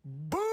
Boom!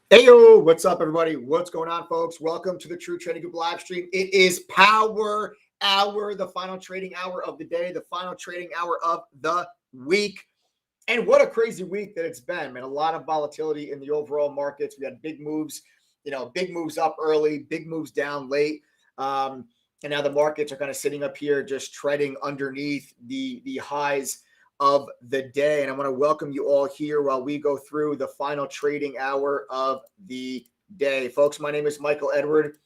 Hey, yo, what's up, everybody? What's going on, folks? Welcome to the True Trading Group live stream. It is Power Hour, the final trading hour of the day, the final trading hour of the week. And what a crazy week that it's been, man. A lot of volatility in the overall markets. We had big moves, big moves up early, big moves down late. And now the markets are kind of sitting up here just treading underneath the highs of the day. And I want to welcome you all here while we go through the final trading hour of the day. Folks, my name is Michael Edward,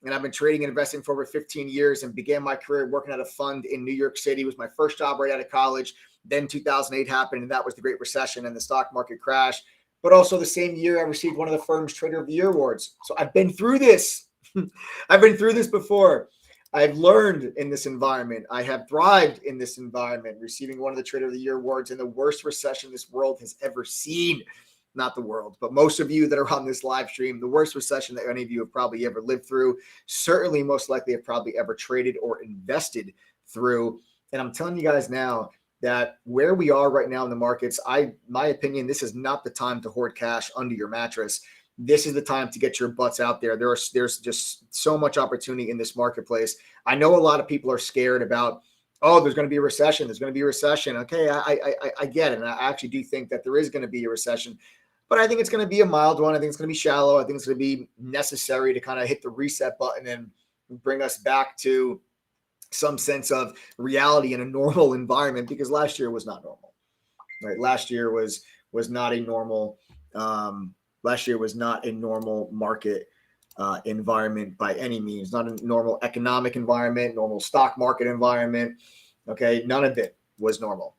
and I've been trading and investing for over 15 years and began my career working at a fund in New York City. It was my first job right out of college. Then 2008 happened, and that was the Great Recession and the stock market crash. But also the same year, I received one of the firm's Trader of the Year awards. So I've been through this. I've been through this before. I've learned in this environment. I have thrived in this environment, receiving one of the Trader of the Year awards in the worst recession this world has ever seen. Not the world, but most of you that are on this live stream, the worst recession that any of you have probably ever lived through, certainly most likely have probably ever traded or invested through. And I'm telling you guys now that where we are right now in the markets, my opinion, this is not the time to hoard cash under your mattress. This is the time to get your butts out there. There's just so much opportunity in this marketplace. I know a lot of people are scared about, oh, there's going to be a recession. There's going to be a recession. Okay, I get it. And I actually do think that there is going to be a recession, but I think it's going to be a mild one. I think it's going to be shallow. I think it's going to be necessary to kind of hit the reset button and bring us back to some sense of reality in a normal environment, because last year was not normal, right? Last year was not a normal last year was not a normal market environment by any means, not a normal economic environment, normal stock market environment. Okay. None of it was normal.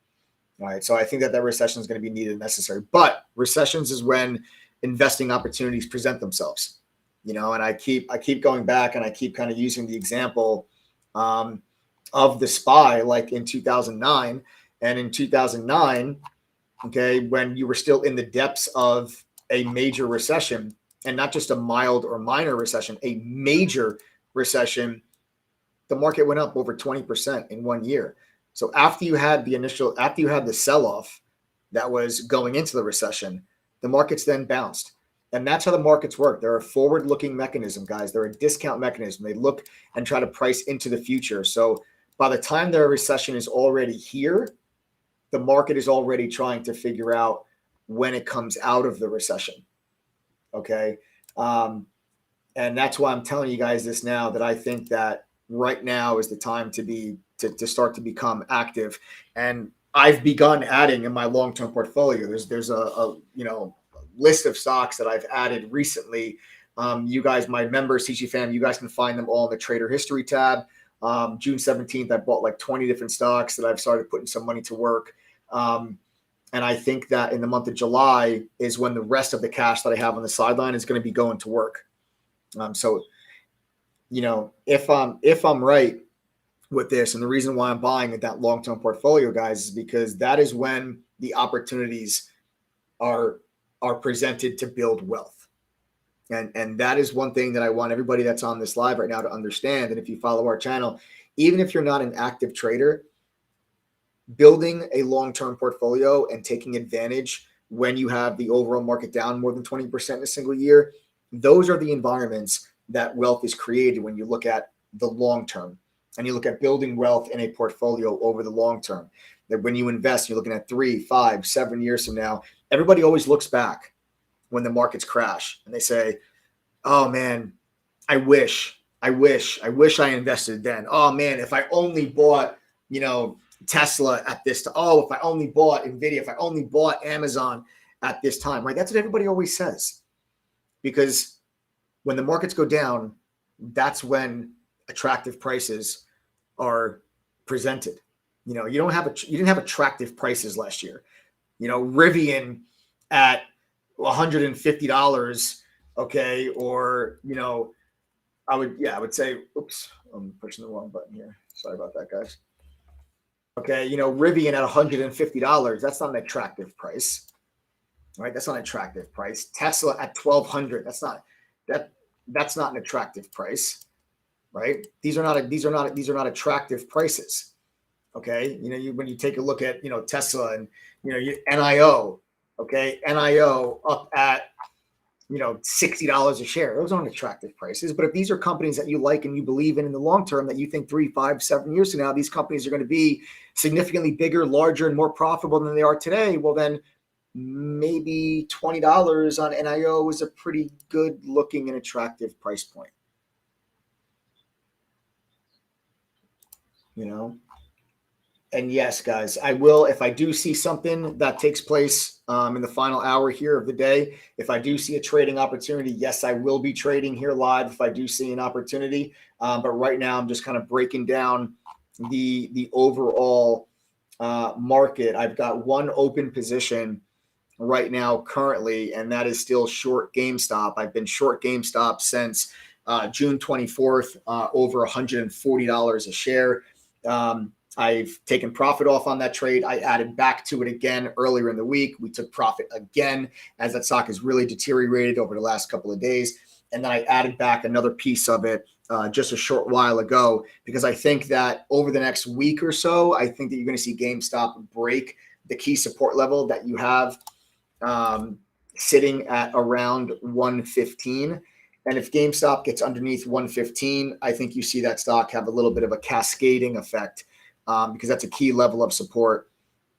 All right. So I think that recession is going to be needed and necessary, but recessions is when investing opportunities present themselves, and I keep going back and I keep kind of using the example of the SPY, like in 2009. And in 2009, okay, when you were still in the depths of a major recession, and not just a mild or minor recession, a major recession, the market went up over 20% in 1 year. So after you had the sell-off that was going into the recession, the markets then bounced. And that's how the markets work. They're a forward-looking mechanism, guys. They're a discount mechanism. They look and try to price into the future. So by the time their recession is already here, the market is already trying to figure out when it comes out of the recession. Okay. And that's why I'm telling you guys this now, that I think that right now is the time to start to become active. And I've begun adding in my long-term portfolio. There's a list of stocks that I've added recently. You guys, my members, TG fam, you guys can find them all in the Trader History tab. June 17th, I bought like 20 different stocks that I've started putting some money to work. And I think that in the month of July is when the rest of the cash that I have on the sideline is going to be going to work. So, if I'm right with this, and the reason why I'm buying that long-term portfolio, guys, is because that is when the opportunities are presented to build wealth. And that is one thing that I want everybody that's on this live right now to understand. And if you follow our channel, even if you're not an active trader, building a long-term portfolio and taking advantage when you have the overall market down more than 20% in a single year, those are the environments that wealth is created when you look at the long term and you look at building wealth in a portfolio over the long term. That when you invest, you're looking at 3, 5, 7 years from now, everybody always looks back when the markets crash and they say, oh man, I wish I invested then. Oh man, if I only bought, Tesla at this time. Oh, if I only bought Nvidia, if I only bought Amazon at this time, right? That's what everybody always says. Because when the markets go down, that's when attractive prices are presented. You didn't have attractive prices last year. Rivian at $150, okay, or I would say, oops, I'm pushing the wrong button here. Sorry about that, guys. Okay, Rivian at $150, that's not an attractive price, right? That's not an attractive price. Tesla at $1,200, that's not an attractive price, right? These are not attractive prices. Okay, when you take a look at Tesla and NIO, okay, NIO up at $60 a share. Those aren't attractive prices. But if these are companies that you like and you believe in the long term, that you think 3, 5, 7 years from now, these companies are going to be significantly bigger, larger, and more profitable than they are today, well, then maybe $20 on NIO is a pretty good looking and attractive price point. And yes, guys, I will, if I do see something that takes place in the final hour here of the day, if I do see a trading opportunity, yes, I will be trading here live if I do see an opportunity. But right now, I'm just kind of breaking down the overall market. I've got one open position right now currently, and that is still short GameStop. I've been short GameStop since June 24th, over $140 a share. I've taken profit off on that trade. I added back to it again earlier in the week. We took profit again as that stock has really deteriorated over the last couple of days. And then I added back another piece of it just a short while ago, because I think that over the next week or so, I think that you're going to see GameStop break the key support level that you have sitting at around 115. And if GameStop gets underneath 115, I think you see that stock have a little bit of a cascading effect. Because that's a key level of support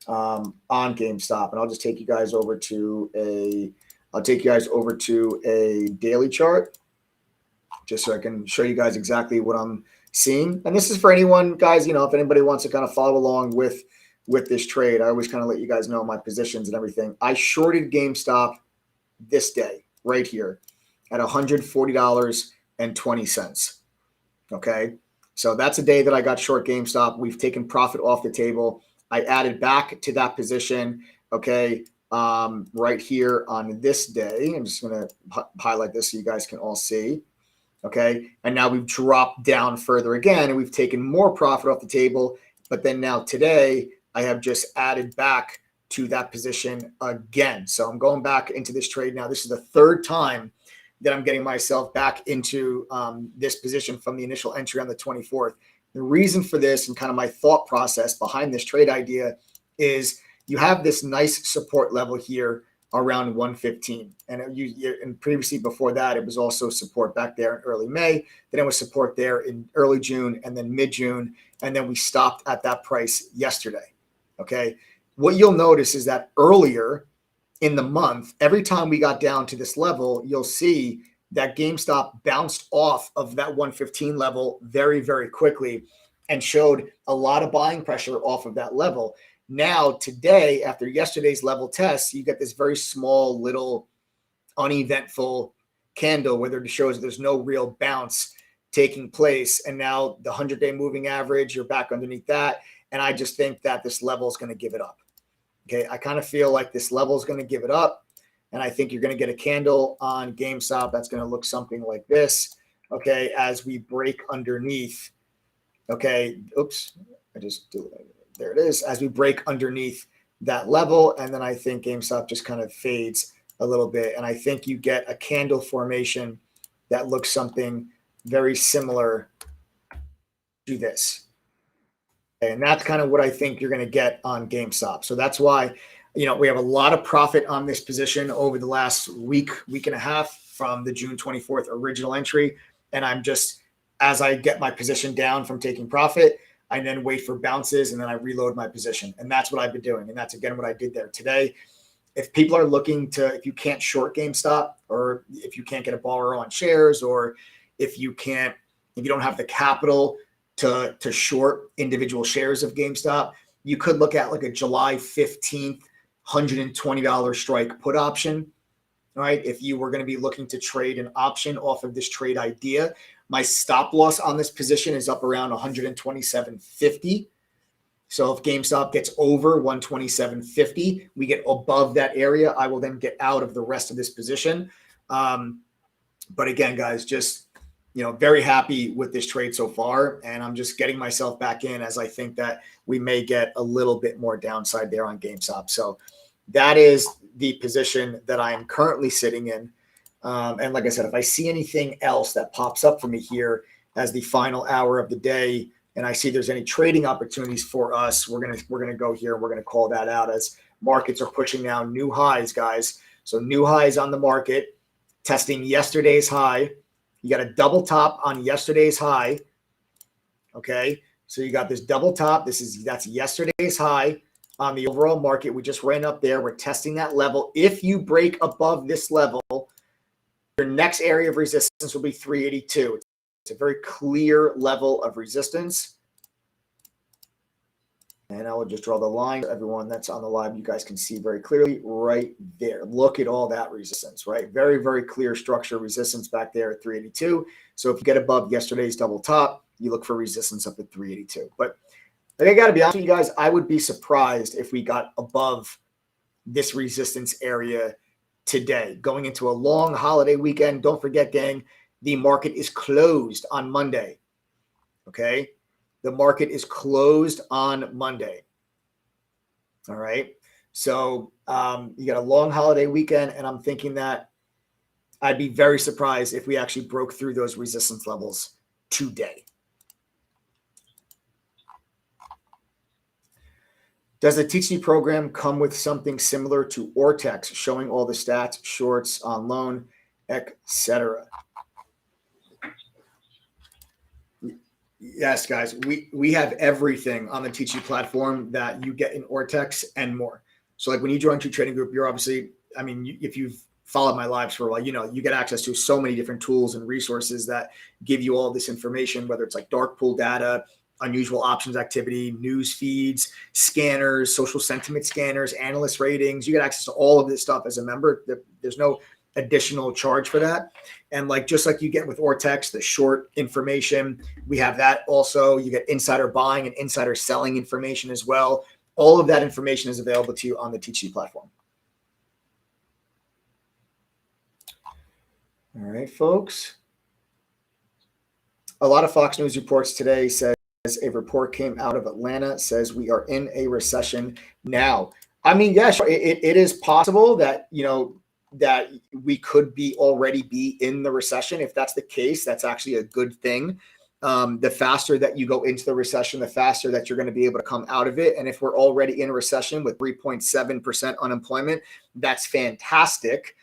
on GameStop. And I'll just take you guys over to a daily chart just so I can show you guys exactly what I'm seeing. And this is for anyone, guys, if anybody wants to kind of follow along with this trade, I always kind of let you guys know my positions and everything. I shorted GameStop this day right here at $140.20. Okay. So that's a day that I got short GameStop. We've taken profit off the table. I added back to that position, okay, right here on this day. I'm just going to highlight this so you guys can all see, okay? And now we've dropped down further again, and we've taken more profit off the table. But then now today, I have just added back to that position again. So I'm going back into this trade now. This is the third time that I'm getting myself back into this position from the initial entry on the 24th. The reason for this and kind of my thought process behind this trade idea is you have this nice support level here around 115. And previously before that, it was also support back there in early May. Then it was support there in early June and then mid-June. And then we stopped at that price yesterday. Okay. What you'll notice is that earlier in the month, every time we got down to this level, you'll see that GameStop bounced off of that 115 level very, very quickly and showed a lot of buying pressure off of that level. Now, today, after yesterday's level test, you get this very small, little, uneventful candle where it shows there's no real bounce taking place. And now the 100-day moving average, you're back underneath that. And I just think that this level is going to give it up. Okay, I kind of feel like this level is going to give it up. And I think you're going to get a candle on GameStop that's going to look something like this. Okay, as we break underneath. Okay, oops, there it is. As we break underneath that level. And then I think GameStop just kind of fades a little bit. And I think you get a candle formation that looks something very similar to this. And that's kind of what I think you're going to get on GameStop. So that's why, we have a lot of profit on this position over the last week and a half from the June 24th original entry. And I'm just, as I get my position down from taking profit, I then wait for bounces and then I reload my position. And that's what I've been doing. And that's, again, what I did there today. If people are looking to, if you can't short GameStop, or if you can't get a borrow on shares, or if you don't have the capital to short individual shares of GameStop, you could look at like a July 15th, $120 strike put option, right? If you were going to be looking to trade an option off of this trade idea, my stop loss on this position is up around 127.50. So if GameStop gets over 127.50, we get above that area, I will then get out of the rest of this position. But again, guys, just, very happy with this trade so far. And I'm just getting myself back in as I think that we may get a little bit more downside there on GameStop. So that is the position that I am currently sitting in. And like I said, if I see anything else that pops up for me here as the final hour of the day, and I see there's any trading opportunities for us, we're gonna go here and we're gonna call that out as markets are pushing now new highs, guys. So new highs on the market. testing yesterday's high. You got a double top on yesterday's high. Okay, so you got this double top. That's yesterday's high on the overall market. We just ran up there. We're testing that level. If you break above this level, your next area of resistance will be 382. It's a very clear level of resistance. And I will just draw the line. Everyone that's on the live, you guys can see very clearly right there. Look at all that resistance, right? Very, very clear structure resistance back there at 382. So if you get above yesterday's double top, you look for resistance up at 382. But I got to be honest with you guys, I would be surprised if we got above this resistance area today. Going into a long holiday weekend, don't forget, gang, the market is closed on Monday, okay? The market is closed on Monday. All right. So you got a long holiday weekend, and I'm thinking that I'd be very surprised if we actually broke through those resistance levels today. Does the TC program come with something similar to Ortex, showing all the stats, shorts on loan, etc.? Yes, guys, we have everything on the TC platform that you get in Ortex and more. So like when you join True Trading Group, you're obviously, I mean, if you've followed my lives for a while, you know, you get access to so many different tools and resources that give you all this information, whether it's like dark pool data, unusual options activity, news feeds, scanners, social sentiment scanners, analyst ratings. You get access to all of this stuff as a member. There's no additional charge for that. And like, just like you get with Ortex, the short information, we have that also. You get insider buying and insider selling information as well. All of that information is available to you on the TC platform. All right, folks. A lot of Fox News reports today says a report came out of Atlanta, says we are in a recession now. I mean, yes, it is possible that, you know, that we could already be in the recession. If that's the case, that's actually a good thing. The faster that you go into the recession, the faster that you're going to be able to come out of it. And if we're already in a recession with 3.7% unemployment, that's fantastic.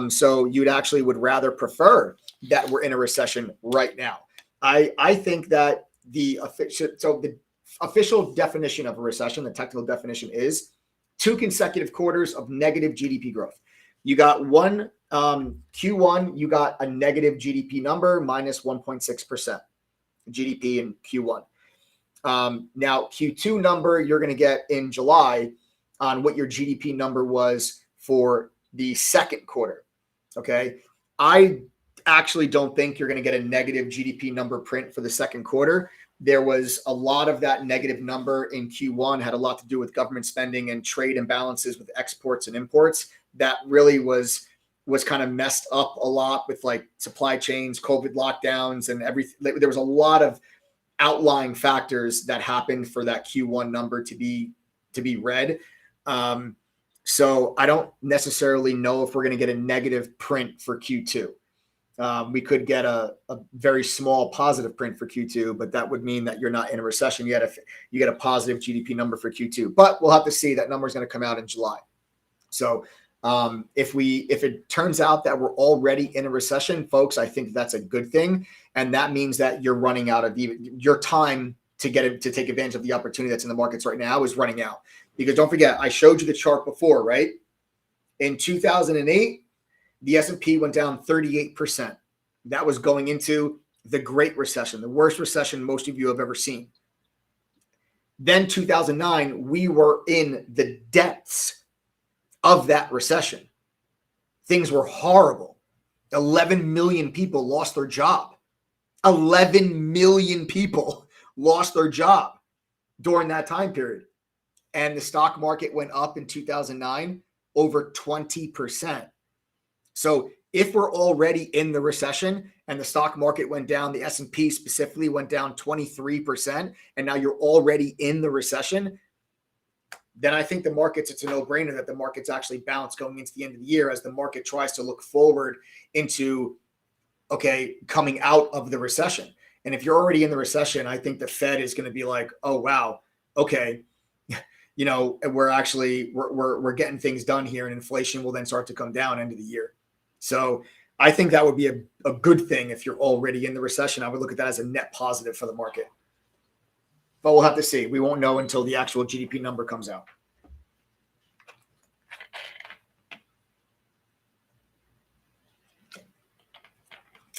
So you'd actually would rather prefer that we're in a recession right now. I think that the official definition of a recession, the technical definition, is 2 consecutive quarters of negative GDP growth. You got one Q1, you got a negative GDP number, minus 1.6% GDP in Q1. Now, Q2 number you're going to get in July on what your GDP number was for the second quarter. Okay. I actually don't think you're going to get a negative GDP number print for the second quarter. There was a lot of that negative number in Q1 had a lot to do with government spending and trade imbalances with exports and imports. That really was kind of messed up a lot with like supply chains, COVID lockdowns, and everything. There was a lot of outlying factors that happened for that Q1 number to be read. So I don't necessarily know if we're going to get a negative print for Q2. We could get a very small positive print for Q2, but that would mean that you're not in a recession yet if you get a positive GDP number for Q2. But we'll have to see. That number is going to come out in July. So if it turns out that we're already in a recession, folks, I think that's a good thing. And that means that you're running out of your time to take advantage of the opportunity that's in the markets right now is running out. Because don't forget, I showed you the chart before, right? In 2008, the S&P went down 38%. That was going into the Great Recession, the worst recession most of you have ever seen. Then 2009, we were in the depths of that recession. Things were horrible. 11 million people lost their job. 11 million people lost their job during that time period. And the stock market went up in 2009 over 20%. So if we're already in the recession and the stock market went down, the S&P specifically went down 23%, and now you're already in the recession, then I think it's a no-brainer that the markets actually bounce going into the end of the year as the market tries to look forward into, okay, coming out of the recession. And if you're already in the recession, I think the Fed is going to be like, oh, wow, okay, you know, we're getting things done here, and inflation will then start to come down end of the year. So I think that would be a good thing if you're already in the recession. I would look at that as a net positive for the market. But we'll have to see. We won't know until the actual GDP number comes out.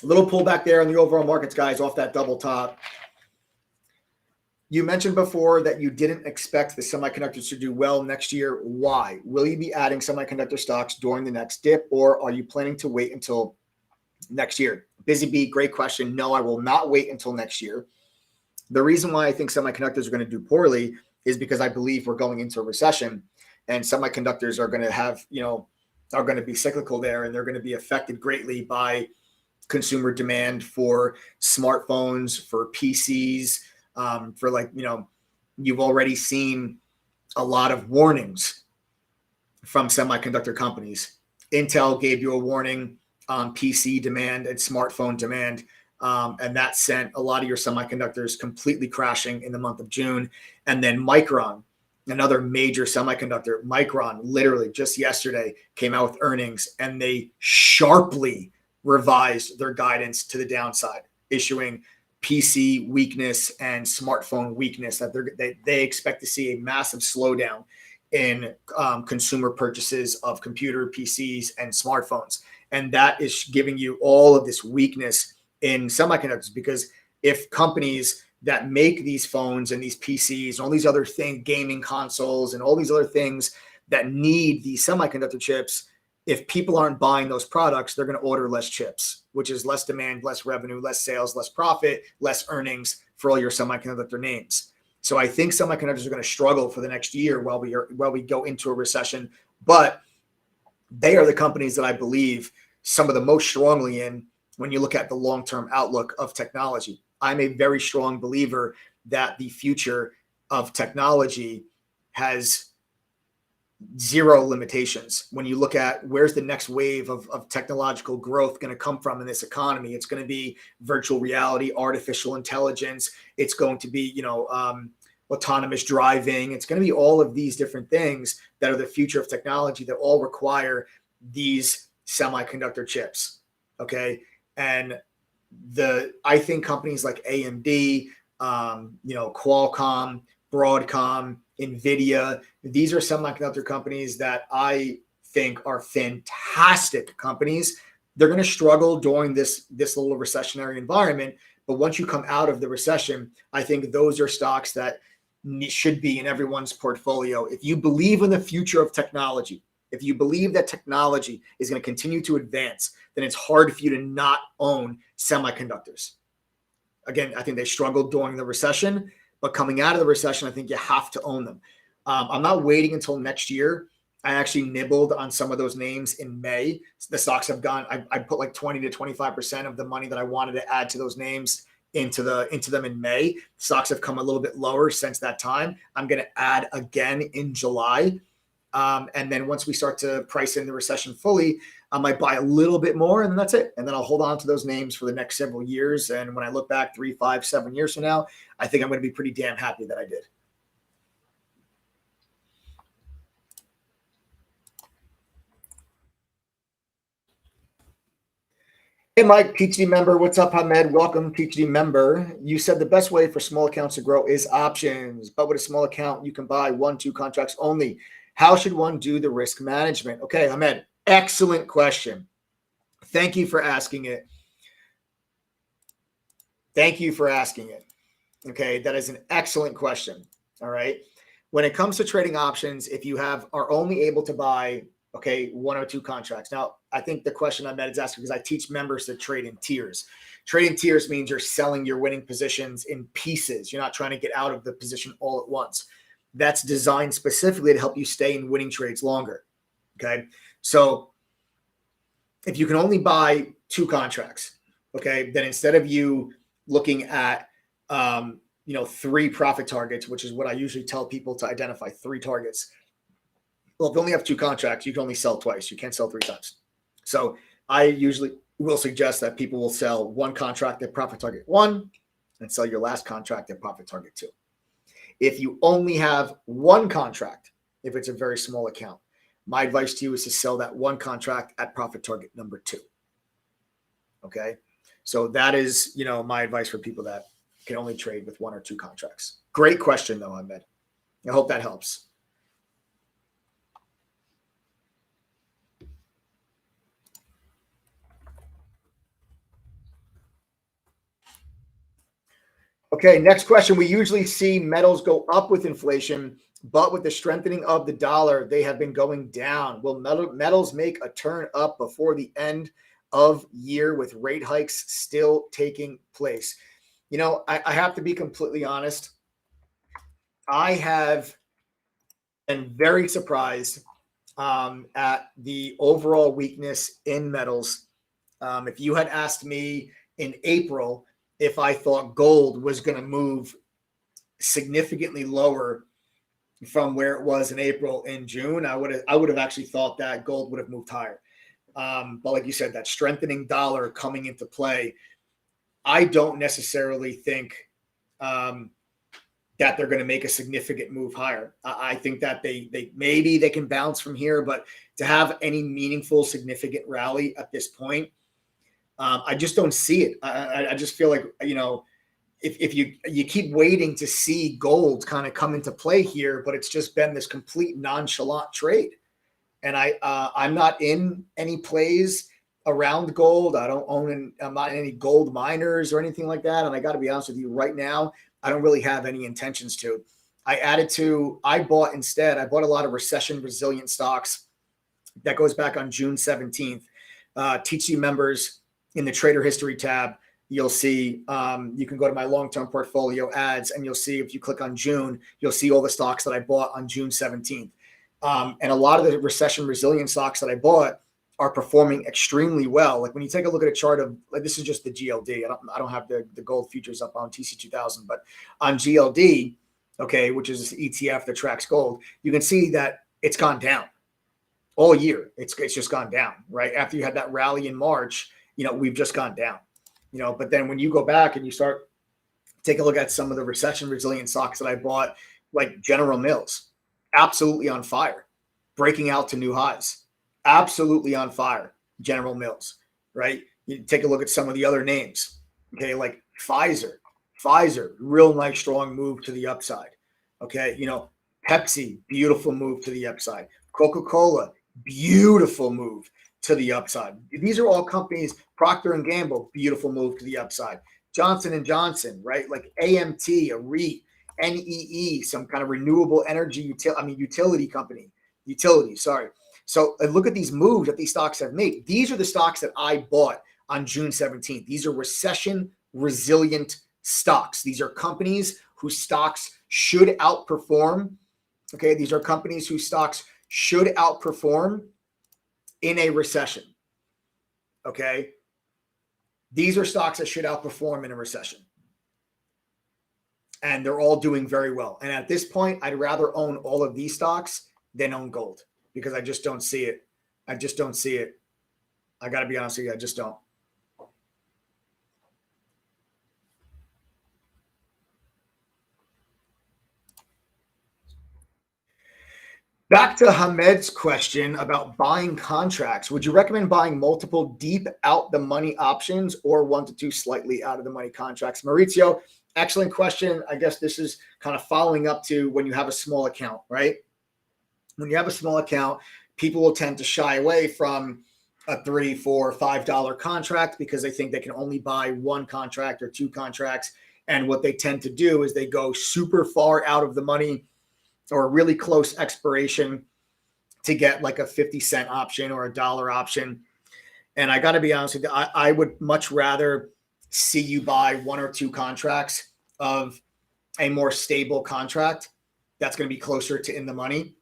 A little pullback there on the overall markets, guys, off that double top. You mentioned before that you didn't expect the semiconductors to do well next year. Why? Will you be adding semiconductor stocks during the next dip, or are you planning to wait until next year? Busy Bee, great question. No, I will not wait until next year. The reason why I think semiconductors are going to do poorly is because I believe we're going into a recession, and semiconductors are going to have, are going to be cyclical there, and they're going to be affected greatly by consumer demand for smartphones, for PCs, you've already seen a lot of warnings from semiconductor companies. Intel gave you a warning on PC demand and smartphone demand, and that sent a lot of your semiconductors completely crashing in the month of June. And then Micron, another major semiconductor, Micron literally just yesterday came out with earnings, and they sharply revised their guidance to the downside, issuing PC weakness and smartphone weakness, that they expect to see a massive slowdown in consumer purchases of computer PCs and smartphones. And that is giving you all of this weakness in semiconductors, because if companies that make these phones and these PCs and all these other things, gaming consoles and all these other things that need these semiconductor chips, if people aren't buying those products, they're going to order less chips, which is less demand, less revenue, less sales, less profit, less earnings for all your semiconductor names. So I think semiconductors are going to struggle for the next year while we go into a recession. But they are the companies that I believe some of the most strongly in when you look at the long-term outlook of technology. I'm a very strong believer that the future of technology has zero limitations. When you look at where's the next wave of technological growth going to come from in this economy, it's going to be virtual reality, artificial intelligence. It's going to be, autonomous driving. It's going to be all of these different things that are the future of technology that all require these semiconductor chips. Okay. And I think companies like AMD, Qualcomm, Broadcom, NVIDIA, these are semiconductor companies that I think are fantastic companies. They're going to struggle during this little recessionary environment. But once you come out of the recession, I think those are stocks that should be in everyone's portfolio. If you believe in the future of technology, if you believe that technology is going to continue to advance, then it's hard for you to not own semiconductors. Again, I think they struggled during the recession, but coming out of the recession, I think you have to own them. I'm not waiting until next year. I actually nibbled on some of those names in May. The stocks have gone, I put like 20 to 25% of the money that I wanted to add to those names into them in May. Stocks have come a little bit lower since that time. I'm going to add again in July. And then once we start to price in the recession fully, I might buy a little bit more, and then that's it. And then I'll hold on to those names for the next several years. And when I look back 3, 5, 7 years from now, I think I'm going to be pretty damn happy that I did. Hey, Mike, PhD member. What's up, Hamed? Welcome, PhD member. You said the best way for small accounts to grow is options, but with a small account, you can buy 1, 2 contracts only. How should one do the risk management? Okay, Hamed, excellent question. Thank you for asking it. Okay, that is an excellent question. All right. When it comes to trading options, if you are only able to buy, 1 or 2 contracts. Now, I think the question Hamed is asking, because I teach members to trade in tiers. Trade in tiers means you're selling your winning positions in pieces. You're not trying to get out of the position all at once. That's designed specifically to help you stay in winning trades longer. Okay. So if you can only buy 2 contracts, then instead of you looking at, 3 profit targets, which is what I usually tell people to identify 3 targets. Well, if you only have 2 contracts, you can only sell twice. You can't sell 3 times. So I usually will suggest that people will sell 1 contract at profit target 1 and sell your last contract at profit target 2. If you only have 1 contract, if it's a very small account, my advice to you is to sell that 1 contract at profit target number 2. Okay. So that is, my advice for people that can only trade with 1 or 2 contracts. Great question though, Ahmed. I hope that helps. Okay, next question. We usually see metals go up with inflation, but with the strengthening of the dollar, they have been going down. Will metals make a turn up before the end of year with rate hikes still taking place? I have to be completely honest. I have been very surprised at the overall weakness in metals. If you had asked me in April if I thought gold was going to move significantly lower from where it was in April and June, I would have actually thought that gold would have moved higher. But like you said, that strengthening dollar coming into play, I don't necessarily think that they're going to make a significant move higher. I think that they maybe they can bounce from here, but to have any meaningful, significant rally at this point, I just don't see it. I just feel like, if you keep waiting to see gold kind of come into play here, but it's just been this complete nonchalant trade. And I'm not in any plays around gold. I'm not in any gold miners or anything like that. And I got to be honest with you right now, I don't really have any intentions to. I bought a lot of recession resilient stocks. That goes back on June 17th. TC members in the trader history tab, you'll see, you can go to my long-term portfolio ads and you'll see, if you click on June, you'll see all the stocks that I bought on June 17th. And a lot of the recession resilient stocks that I bought are performing extremely well. Like when you take a look at a chart of, like, this is just the GLD. I don't have the gold futures up on TC2000, but on GLD, okay, which is this ETF that tracks gold, you can see that it's gone down all year. It's just gone down, right? After you had that rally in March, we've just gone down, but then when you go back and you start take a look at some of the recession resilient stocks that I bought, like General Mills, absolutely on fire, breaking out to new highs. Absolutely on fire, General Mills, right? You take a look at some of the other names, okay, like Pfizer, real nice, strong move to the upside, okay? Pepsi, beautiful move to the upside. Coca-Cola, beautiful move to the upside. These are all companies. Procter & Gamble, beautiful move to the upside. Johnson & Johnson, right? Like AMT, a REIT, NEE, some kind of renewable energy utility company. Sorry. So look at these moves that these stocks have made. These are the stocks that I bought on June 17th. These are recession resilient stocks. These are companies whose stocks should outperform. Okay. These are companies whose stocks should outperform in a recession. Okay. These are stocks that should outperform in a recession. And they're all doing very well. And at this point, I'd rather own all of these stocks than own gold, because I just don't see it. I got to be honest with you. I just don't. Back to Hamed's question about buying contracts. Would you recommend buying multiple deep out the money options or 1 to 2 slightly out of the money contracts? Maurizio, excellent question. I guess this is kind of following up to when you have a small account, right? When you have a small account, people will tend to shy away from a $3, $4, $5 contract because they think they can only buy 1 contract or 2 contracts. And what they tend to do is they go super far out of the money or a really close expiration to get like a 50-cent option or a $1 option. And I got to be honest with you, I would much rather see you buy 1 or 2 contracts of a more stable contract that's going to be closer to in the money.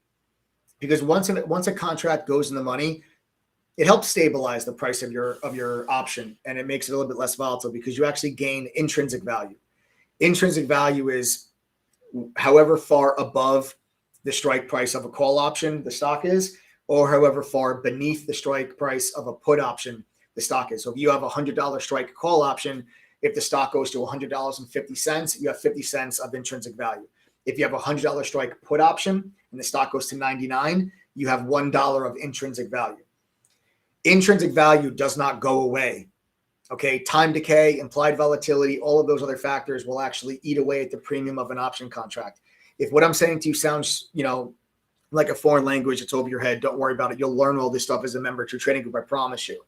Because once a contract goes in the money, it helps stabilize the price of your option, and it makes it a little bit less volatile because you actually gain intrinsic value. Intrinsic value is however far above the strike price of a call option the stock is, or however far beneath the strike price of a put option the stock is. So if you have a $100 strike call option, if the stock goes to $100.50, you have 50 cents of intrinsic value. If you have a $100 strike put option and the stock goes to 99, you have $1 of intrinsic value. Intrinsic value does not go away Okay, time decay, implied volatility, all of those other factors will actually eat away at the premium of an option contract. If what I'm saying to you sounds, like a foreign language, it's over your head, don't worry about it. You'll learn all this stuff as a member of True Trading Group, I promise you.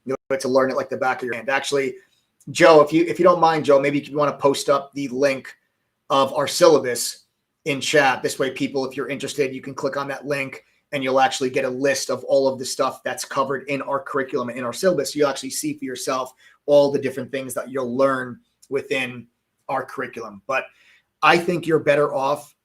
You'll get to learn it like the back of your hand. Actually, Joe, if you don't mind, Joe, maybe you want to post up the link of our syllabus in chat. This way, people, if you're interested, you can click on that link and you'll actually get a list of all of the stuff that's covered in our curriculum and in our syllabus. You'll actually see for yourself all the different things that you'll learn within our curriculum. But I think you're better off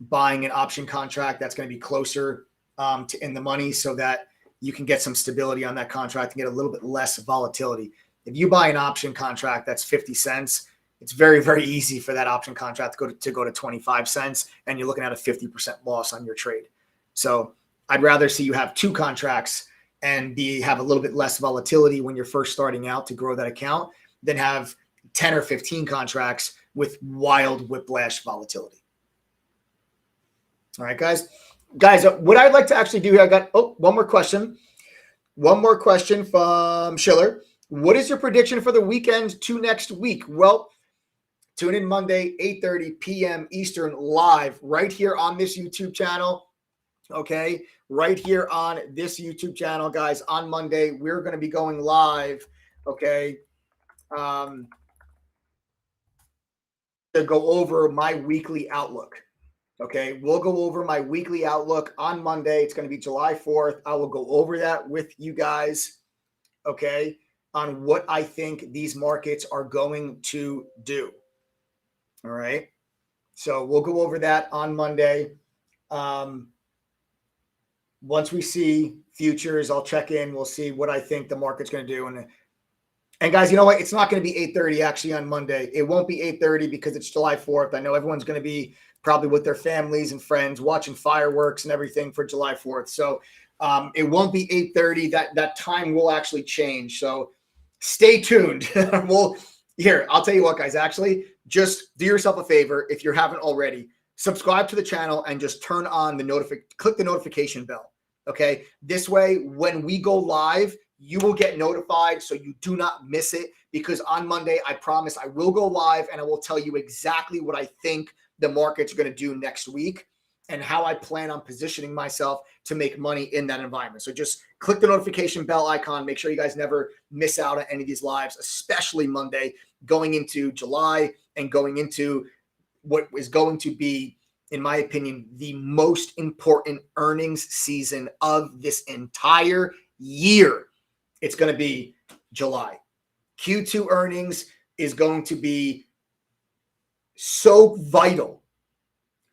buying an option contract that's going to be closer to in the money so that you can get some stability on that contract and get a little bit less volatility. If you buy an option contract that's 50 cents, it's very, very easy for that option contract to go to 25 cents, and you're looking at a 50% loss on your trade. So I'd rather see you have two contracts and have a little bit less volatility when you're first starting out to grow that account than have 10 or 15 contracts with wild whiplash volatility. All right, guys. What I'd like to actually do here, I got one more question. One more question from Schiller. What is your prediction for the weekend to next week? Well, tune in Monday, 8:30 p.m. Eastern, live right here on this YouTube channel. Okay, right here on this YouTube channel, guys. On Monday, we're going to be going live. Okay, to go over my weekly outlook. Okay, we'll go over my weekly outlook on Monday. It's going to be July 4th. I will go over that with you guys, okay, on what I think these markets are going to do. All right, so we'll go over that on Monday. Once we see futures, I'll check in. We'll see what I think the market's going to do. And guys, you know what? It's not going to be 8:30 actually on Monday. It won't be 8:30 because it's July 4th. I know everyone's going to be probably with their families and friends watching fireworks and everything for July 4th. So it won't be 8:30. That time will actually change. So stay tuned. I'll tell you what, guys, actually, just do yourself a favor. If you haven't already, subscribe to the channel and just turn on click the notification bell. Okay. This way, when we go live, you will get notified so you do not miss it, because on Monday, I promise I will go live and I will tell you exactly what I think the market's going to do next week and how I plan on positioning myself to make money in that environment. So just click the notification bell icon. Make sure you guys never miss out on any of these lives, especially Monday, going into July and going into what is going to be, in my opinion, the most important earnings season of this entire year. It's going to be July. Q2 earnings is going to be so vital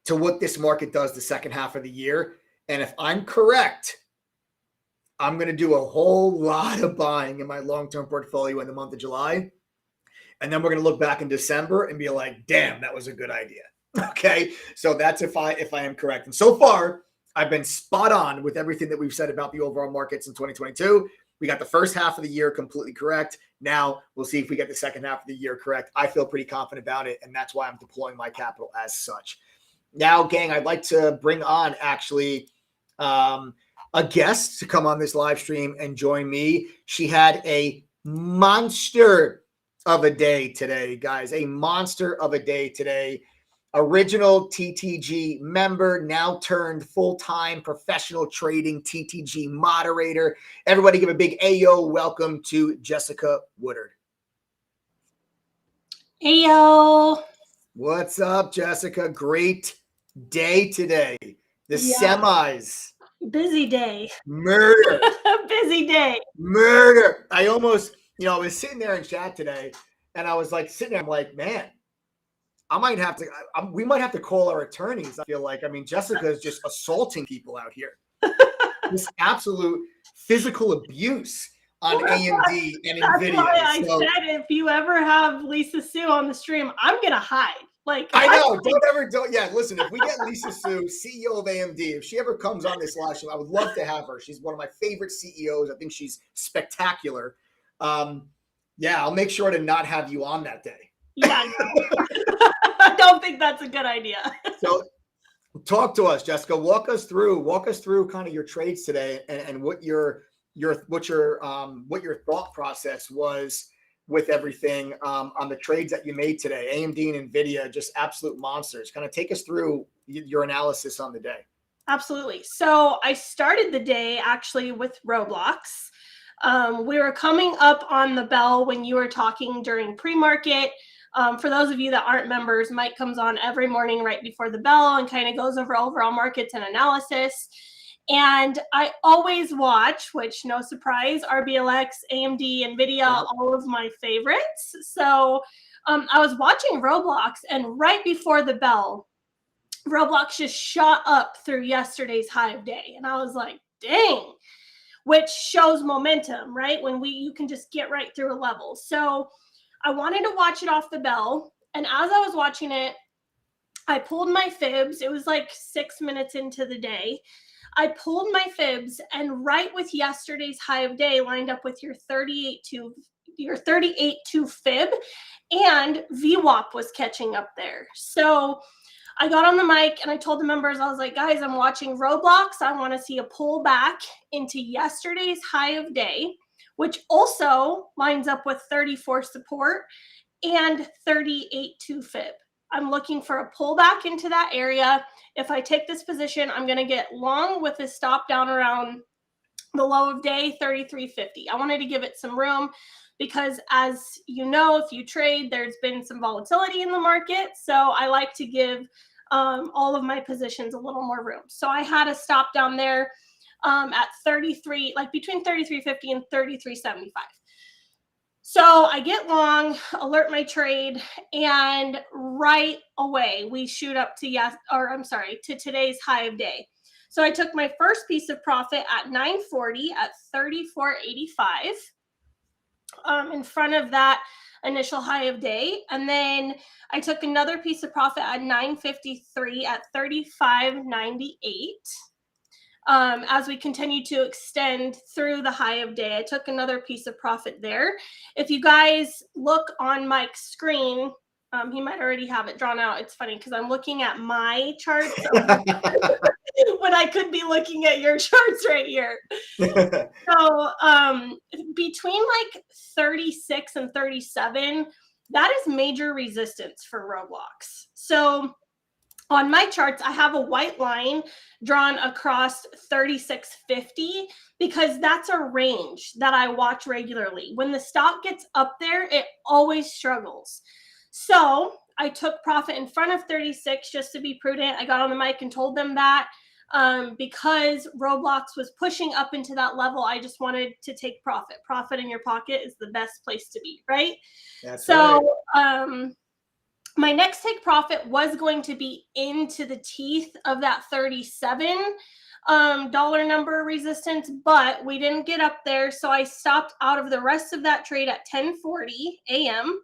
to what this market does the second half of the year. And if I'm correct, I'm going to do a whole lot of buying in my long-term portfolio in the month of July. And then we're going to look back in December and be like, damn, that was a good idea. Okay. So that's if I am correct. And so far, I've been spot on with everything that we've said about the overall markets in 2022. We got the first half of the year completely correct. Now we'll see if we get the second half of the year correct. I feel pretty confident about it, and that's why I'm deploying my capital as such. Now, gang, I'd like to bring on actually a guest to come on this live stream and join me. She had a monster of a day today, guys, a monster of a day today. Original TTG member, now turned full-time professional trading TTG moderator. Everybody give a big Ayo welcome to Jessica Woodard. Ayo. What's up, Jessica? Great day today. The semis. Busy day. Murder. Busy day. Murder. I almost, I was sitting there in chat today and I was like sitting there, I'm like, man, we might have to call our attorneys. I feel like, Jessica is just assaulting people out here. This absolute physical abuse on AMD and NVIDIA. That's why I said if you ever have Lisa Sue on the stream, I'm going to hide. I know. Listen, if we get Lisa Sue, CEO of AMD, if she ever comes on this live stream, I would love to have her. She's one of my favorite CEOs. I think she's spectacular. I'll make sure to not have you on that day. Yeah. I don't think that's a good idea. So talk to us, Jessica. Walk us through kind of your trades today and what your thought process was with everything on the trades that you made today. AMD and NVIDIA, just absolute monsters. Kind of take us through your analysis on the day. Absolutely. So I started the day actually with Roblox. We were coming up on the bell when you were talking during pre-market. For those of you that aren't members, Mike comes on every morning right before the bell and kind of goes over overall markets and analysis. And I always watch, which no surprise, RBLX, AMD, NVIDIA, all of my favorites. So I was watching Roblox, and right before the bell, Roblox just shot up through yesterday's high of day. And I was like, dang, which shows momentum, right? When you can just get right through a level. So I wanted to watch it off the bell. And as I was watching it, I pulled my fibs. It was like 6 minutes into the day. I pulled my fibs, and right with yesterday's high of day lined up with your 38.2 fib, and VWAP was catching up there. So I got on the mic and I told the members, I was like, guys, I'm watching Roblox. I want to see a pullback into yesterday's high of day, which also lines up with 34 support and 38.2 fib. I'm looking for a pullback into that area. If I take this position, I'm going to get long with a stop down around the low of day, 33.50. I wanted to give it some room because, as you know, if you trade, there's been some volatility in the market. So I like to give all of my positions a little more room. So I had a stop down there at 33, like between 33.50 and 33.75. So I get long, alert my trade, and right away we shoot up to today's high of day. So I took my first piece of profit at 940 at 34.85 in front of that initial high of day. And then I took another piece of profit at 953 at 35.98. As we continue to extend through the high of day, I took another piece of profit there. If you guys look on Mike's screen, he might already have it drawn out. It's funny because I'm looking at my charts when I could be looking at your charts right here. So between like 36 and 37, that is major resistance for Roblox. So on my charts, I have a white line drawn across 36.50 because that's a range that I watch regularly. When the stock gets up there, it always struggles. So I took profit in front of 36 just to be prudent. I got on the mic and told them that because Roblox was pushing up into that level, I just wanted to take profit. Profit in your pocket is the best place to be, right? That's so right. My next take profit was going to be into the teeth of that $37 number resistance, but we didn't get up there. So I stopped out of the rest of that trade at 10:40 a.m.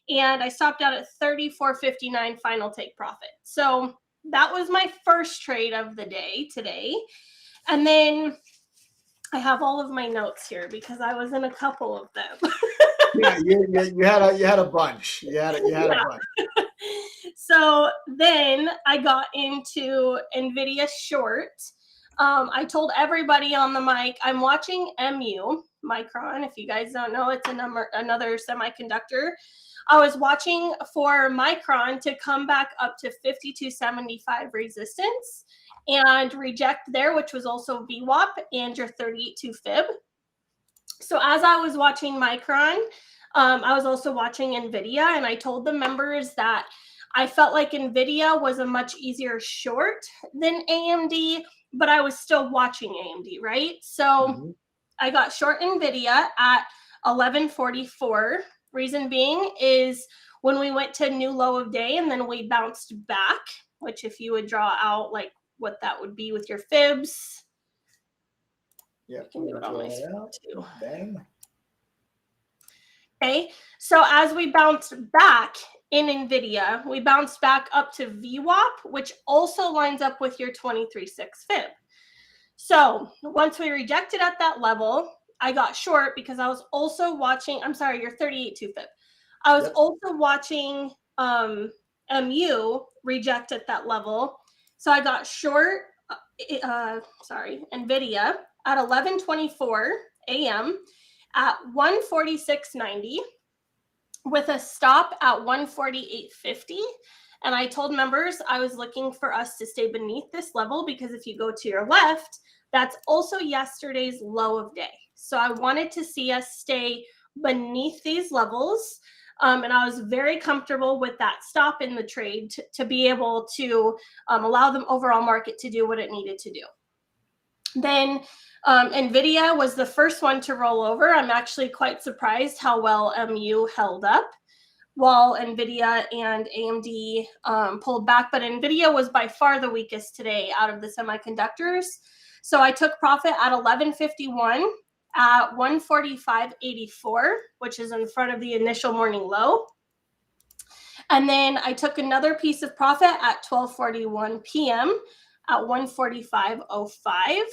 and I stopped out at 34.59 final take profit. So that was my first trade of the day today. And then I have all of my notes here because I was in a couple of them. Yeah, you had a bunch. You had a bunch. So then I got into NVIDIA short. I told everybody on the mic, I'm watching Micron. If you guys don't know, it's another semiconductor. I was watching for Micron to come back up to 52.75 resistance and reject there, which was also VWAP and your 38.2 fib. So as I was watching Micron, I was also watching NVIDIA, and I told the members that I felt like NVIDIA was a much easier short than AMD, but I was still watching AMD, right? So I got short NVIDIA at 1144. Reason being is when we went to new low of day and then we bounced back, which if you would draw out like what that would be with your fibs. Yeah, I can do it on my screen too. Bang. Okay, so as we bounced back in NVIDIA, we bounced back up to VWAP, which also lines up with your 23.6 fib. So once we rejected at that level, I got short because I was also watching, I'm sorry, your 38.2 fib. I was also watching MU reject at that level. So I got short, NVIDIA at 11:24 a.m. at 146.90. with a stop at 148.50. And I told members I was looking for us to stay beneath this level because if you go to your left, that's also yesterday's low of day. So I wanted to see us stay beneath these levels. And I was very comfortable with that stop in the trade to be able to allow the overall market to do what it needed to do. Then NVIDIA was the first one to roll over. I'm actually quite surprised how well MU held up while NVIDIA and AMD pulled back. But NVIDIA was by far the weakest today out of the semiconductors. So I took profit at 11.51 at 145.84, which is in front of the initial morning low. And then I took another piece of profit at 12:41 p.m. at 145.05.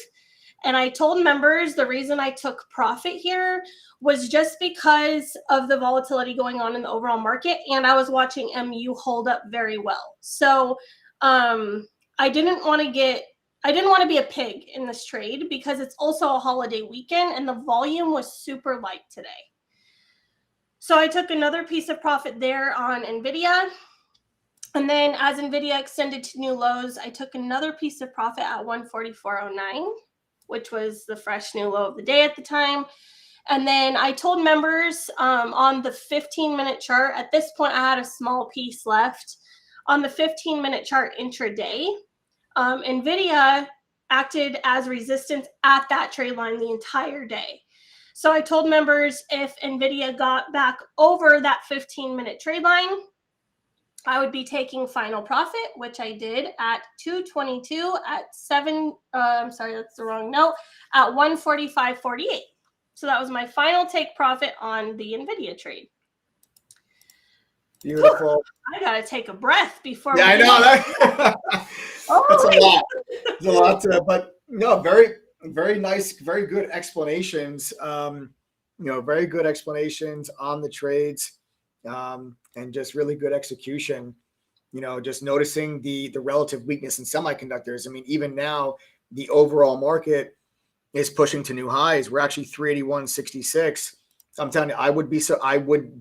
And I told members the reason I took profit here was just because of the volatility going on in the overall market. And I was watching MU hold up very well. So I didn't want to be a pig in this trade because it's also a holiday weekend and the volume was super light today. So I took another piece of profit there on NVIDIA. And then as NVIDIA extended to new lows, I took another piece of profit at 144.09, which was the fresh new low of the day at the time. And then I told members on the 15-minute chart, at this point, I had a small piece left. On the 15-minute chart intraday, NVIDIA acted as resistance at that trade line the entire day. So I told members if NVIDIA got back over that 15-minute trade line, I would be taking final profit, which I did at 222 at I'm sorry, that's the wrong note, at 145.48. So that was my final take profit on the NVIDIA trade. Beautiful. Whew, I got to take a breath before. Yeah, I know. That's a lot. There's a lot to it, but no, very, very nice, very good explanations. Very good explanations on the trades. And just really good execution, just noticing the relative weakness in semiconductors. I mean, even now, the overall market is pushing to new highs. We're actually 381.66. I'm telling you, I would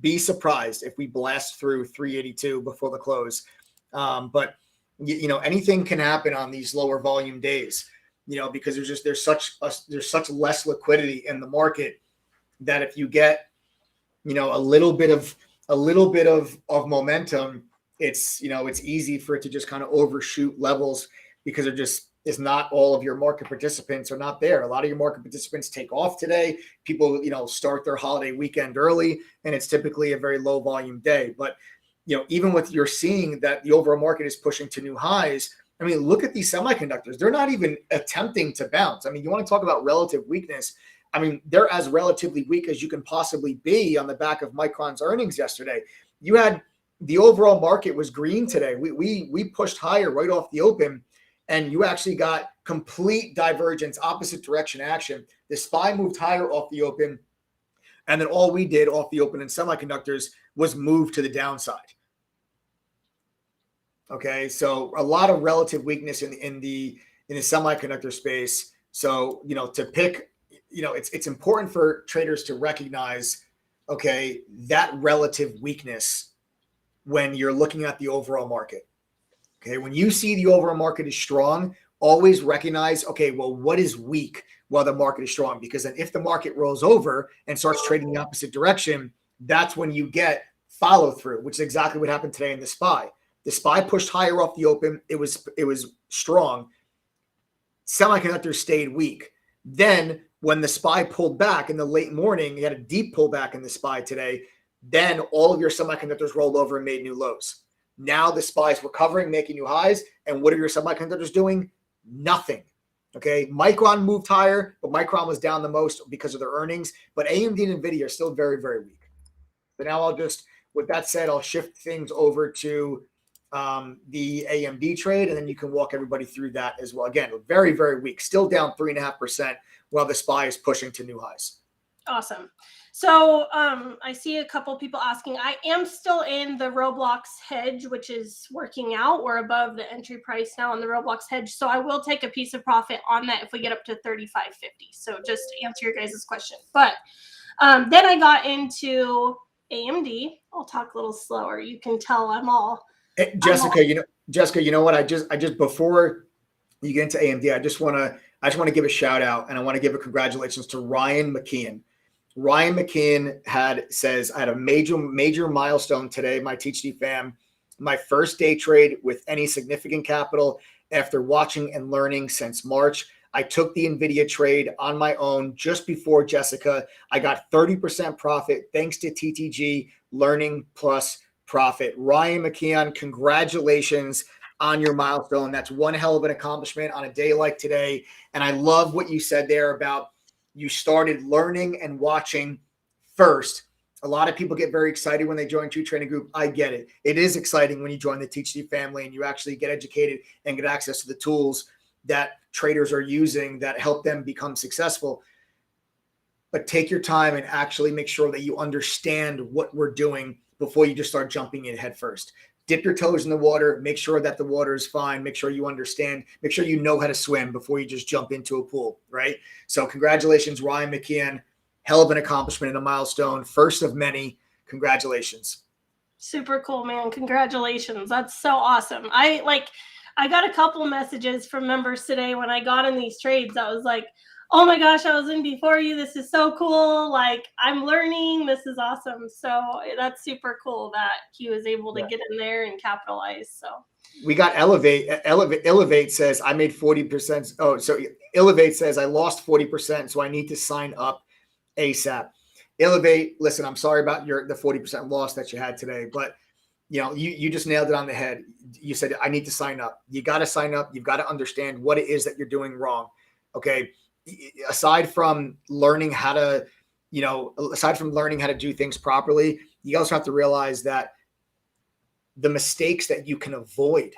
be surprised if we blast through 382 before the close. But anything can happen on these lower volume days, because there's such less liquidity in the market that if you get, a little bit of momentum, it's easy for it to just kind of overshoot levels because it's not all of your market participants are not there. A lot of your market participants take off today. People, start their holiday weekend early, and it's typically a very low volume day. But, even with you're seeing that the overall market is pushing to new highs. I mean, look at these semiconductors. They're not even attempting to bounce. I mean, you want to talk about relative weakness. I mean, they're as relatively weak as you can possibly be on the back of Micron's earnings yesterday. You had the overall market was green today. We pushed higher right off the open, and you actually got complete divergence, opposite direction action. The SPY moved higher off the open, and then all we did off the open in semiconductors was move to the downside. Okay, so a lot of relative weakness in the semiconductor space. So to pick. It's important for traders to recognize, okay, that relative weakness when you're looking at the overall market. Okay, when you see the overall market is strong, always recognize, okay, well, what is weak while the market is strong? Because then if the market rolls over and starts trading the opposite direction, that's when you get follow through, which is exactly what happened today in the SPY. The SPY pushed higher off the open. It was strong. Semiconductors stayed weak. Then when the SPY pulled back in the late morning, you had a deep pullback in the SPY today, then all of your semiconductors rolled over and made new lows. Now the SPY is recovering, making new highs. And what are your semiconductors doing? Nothing. Okay. Micron moved higher, but Micron was down the most because of their earnings. But AMD and NVIDIA are still very, very weak. So now with that said, I'll shift things over to the AMD trade, and then you can walk everybody through that as well. Again, very, very weak, still down 3.5%, while the SPY is pushing to new highs. Awesome. So I see a couple people asking. I am still in the Roblox hedge, which is working out. We're above the entry price now on the Roblox hedge, so I will take a piece of profit on that if we get up to 35.50. So just to answer your guys' question. But then I got into AMD. I'll talk a little slower. You can tell I'm all Jessica, you know what? I just before you get into AMD, I just want to give a shout out, and I want to give a congratulations to Ryan McKeon. Ryan McKeon says I had a major milestone today, my THD fam, my first day trade with any significant capital after watching and learning since March. I took the NVIDIA trade on my own just before Jessica. I got 30% profit thanks to TTG Learning Plus Profit. Ryan McKeon, congratulations on your milestone. That's one hell of an accomplishment on a day like today. And I love what you said there about you started learning and watching first. A lot of people get very excited when they join True Trading Group. I get it. It is exciting when you join the THD family and you actually get educated and get access to the tools that traders are using that help them become successful. But take your time and actually make sure that you understand what we're doing before you just start jumping in head first. Dip your toes in the water, make sure that the water is fine, make sure you understand, make sure you know how to swim before you just jump into a pool, right? So congratulations, Ryan McKeon. Hell of an accomplishment and a milestone. First of many. Congratulations. Super cool, man. Congratulations. That's so awesome. I got a couple messages from members today when I got in these trades. I was like, oh my gosh, I was in before you. This is so cool. Like, I'm learning. This is awesome. So that's super cool that he was able to get in there and capitalize. So we got Elevate says I made 40%. Oh, so Elevate says I lost 40%, so I need to sign up ASAP. Elevate, listen, I'm sorry about the 40% loss that you had today, but you just nailed it on the head. You said, I need to sign up. You got to sign up. You've got to understand what it is that you're doing wrong. Okay. Aside from learning how to do things properly, you also have to realize that the mistakes that you can avoid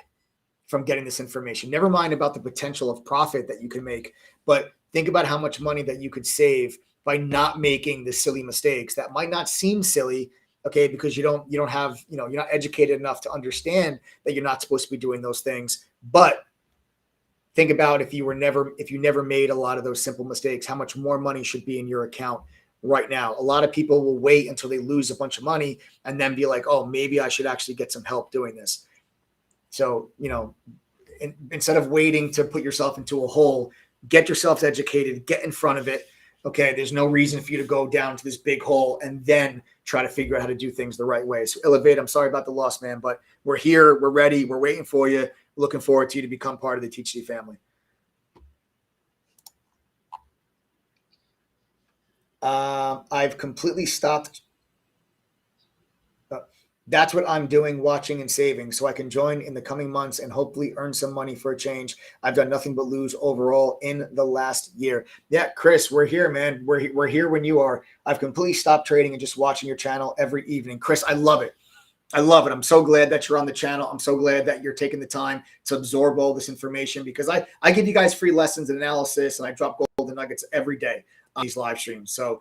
from getting this information, never mind about the potential of profit that you can make, but think about how much money that you could save by not making the silly mistakes that might not seem silly. Okay. Because you don't have, you're not educated enough to understand that you're not supposed to be doing those things. But think about if you never made a lot of those simple mistakes, how much more money should be in your account right now. A lot of people will wait until they lose a bunch of money and then be like, oh, maybe I should actually get some help doing this. So, instead of waiting to put yourself into a hole, get yourself educated, get in front of it. Okay, there's no reason for you to go down to this big hole and then try to figure out how to do things the right way. So Elevate, I'm sorry about the loss, man, but we're here, we're ready, we're waiting for you. Looking forward to you to become part of the THD family. I've completely stopped. That's what I'm doing, watching and saving, so I can join in the coming months and hopefully earn some money for a change. I've done nothing but lose overall in the last year. Yeah, Chris, we're here, man. We're here when you are. I've completely stopped trading and just watching your channel every evening. Chris, I love it. I love it. I'm so glad that you're on the channel. I'm so glad that you're taking the time to absorb all this information, because I give you guys free lessons and analysis, and I drop golden nuggets every day on these live streams. So,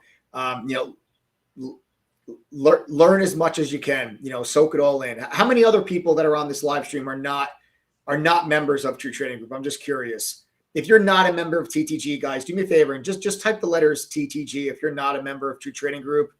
learn as much as you can, soak it all in. How many other people that are on this live stream are not members of True Trading Group? I'm just curious. If you're not a member of TTG, guys, do me a favor and just type the letters TTG if you're not a member of True Trading Group.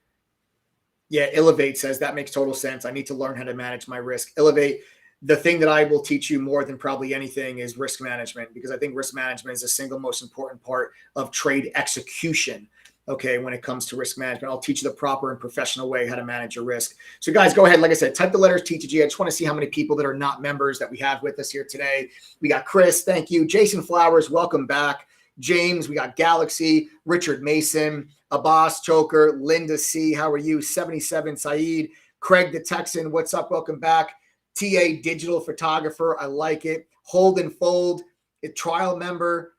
Yeah, Elevate says that makes total sense. I need to learn how to manage my risk. Elevate, the thing that I will teach you more than probably anything is risk management, because I think risk management is the single most important part of trade execution. Okay, when it comes to risk management, I'll teach you the proper and professional way how to manage your risk. So guys, go ahead. Like I said, type the letters TTG. I just want to see how many people that are not members that we have with us here today. We got Chris, thank you. Jason Flowers, welcome back. James, we got Galaxy, Richard Mason, Abbas Choker, Linda C, how are you? 77 Saeed, Craig the Texan, what's up? Welcome back. TA Digital Photographer, I like it. Hold and Fold, a trial member.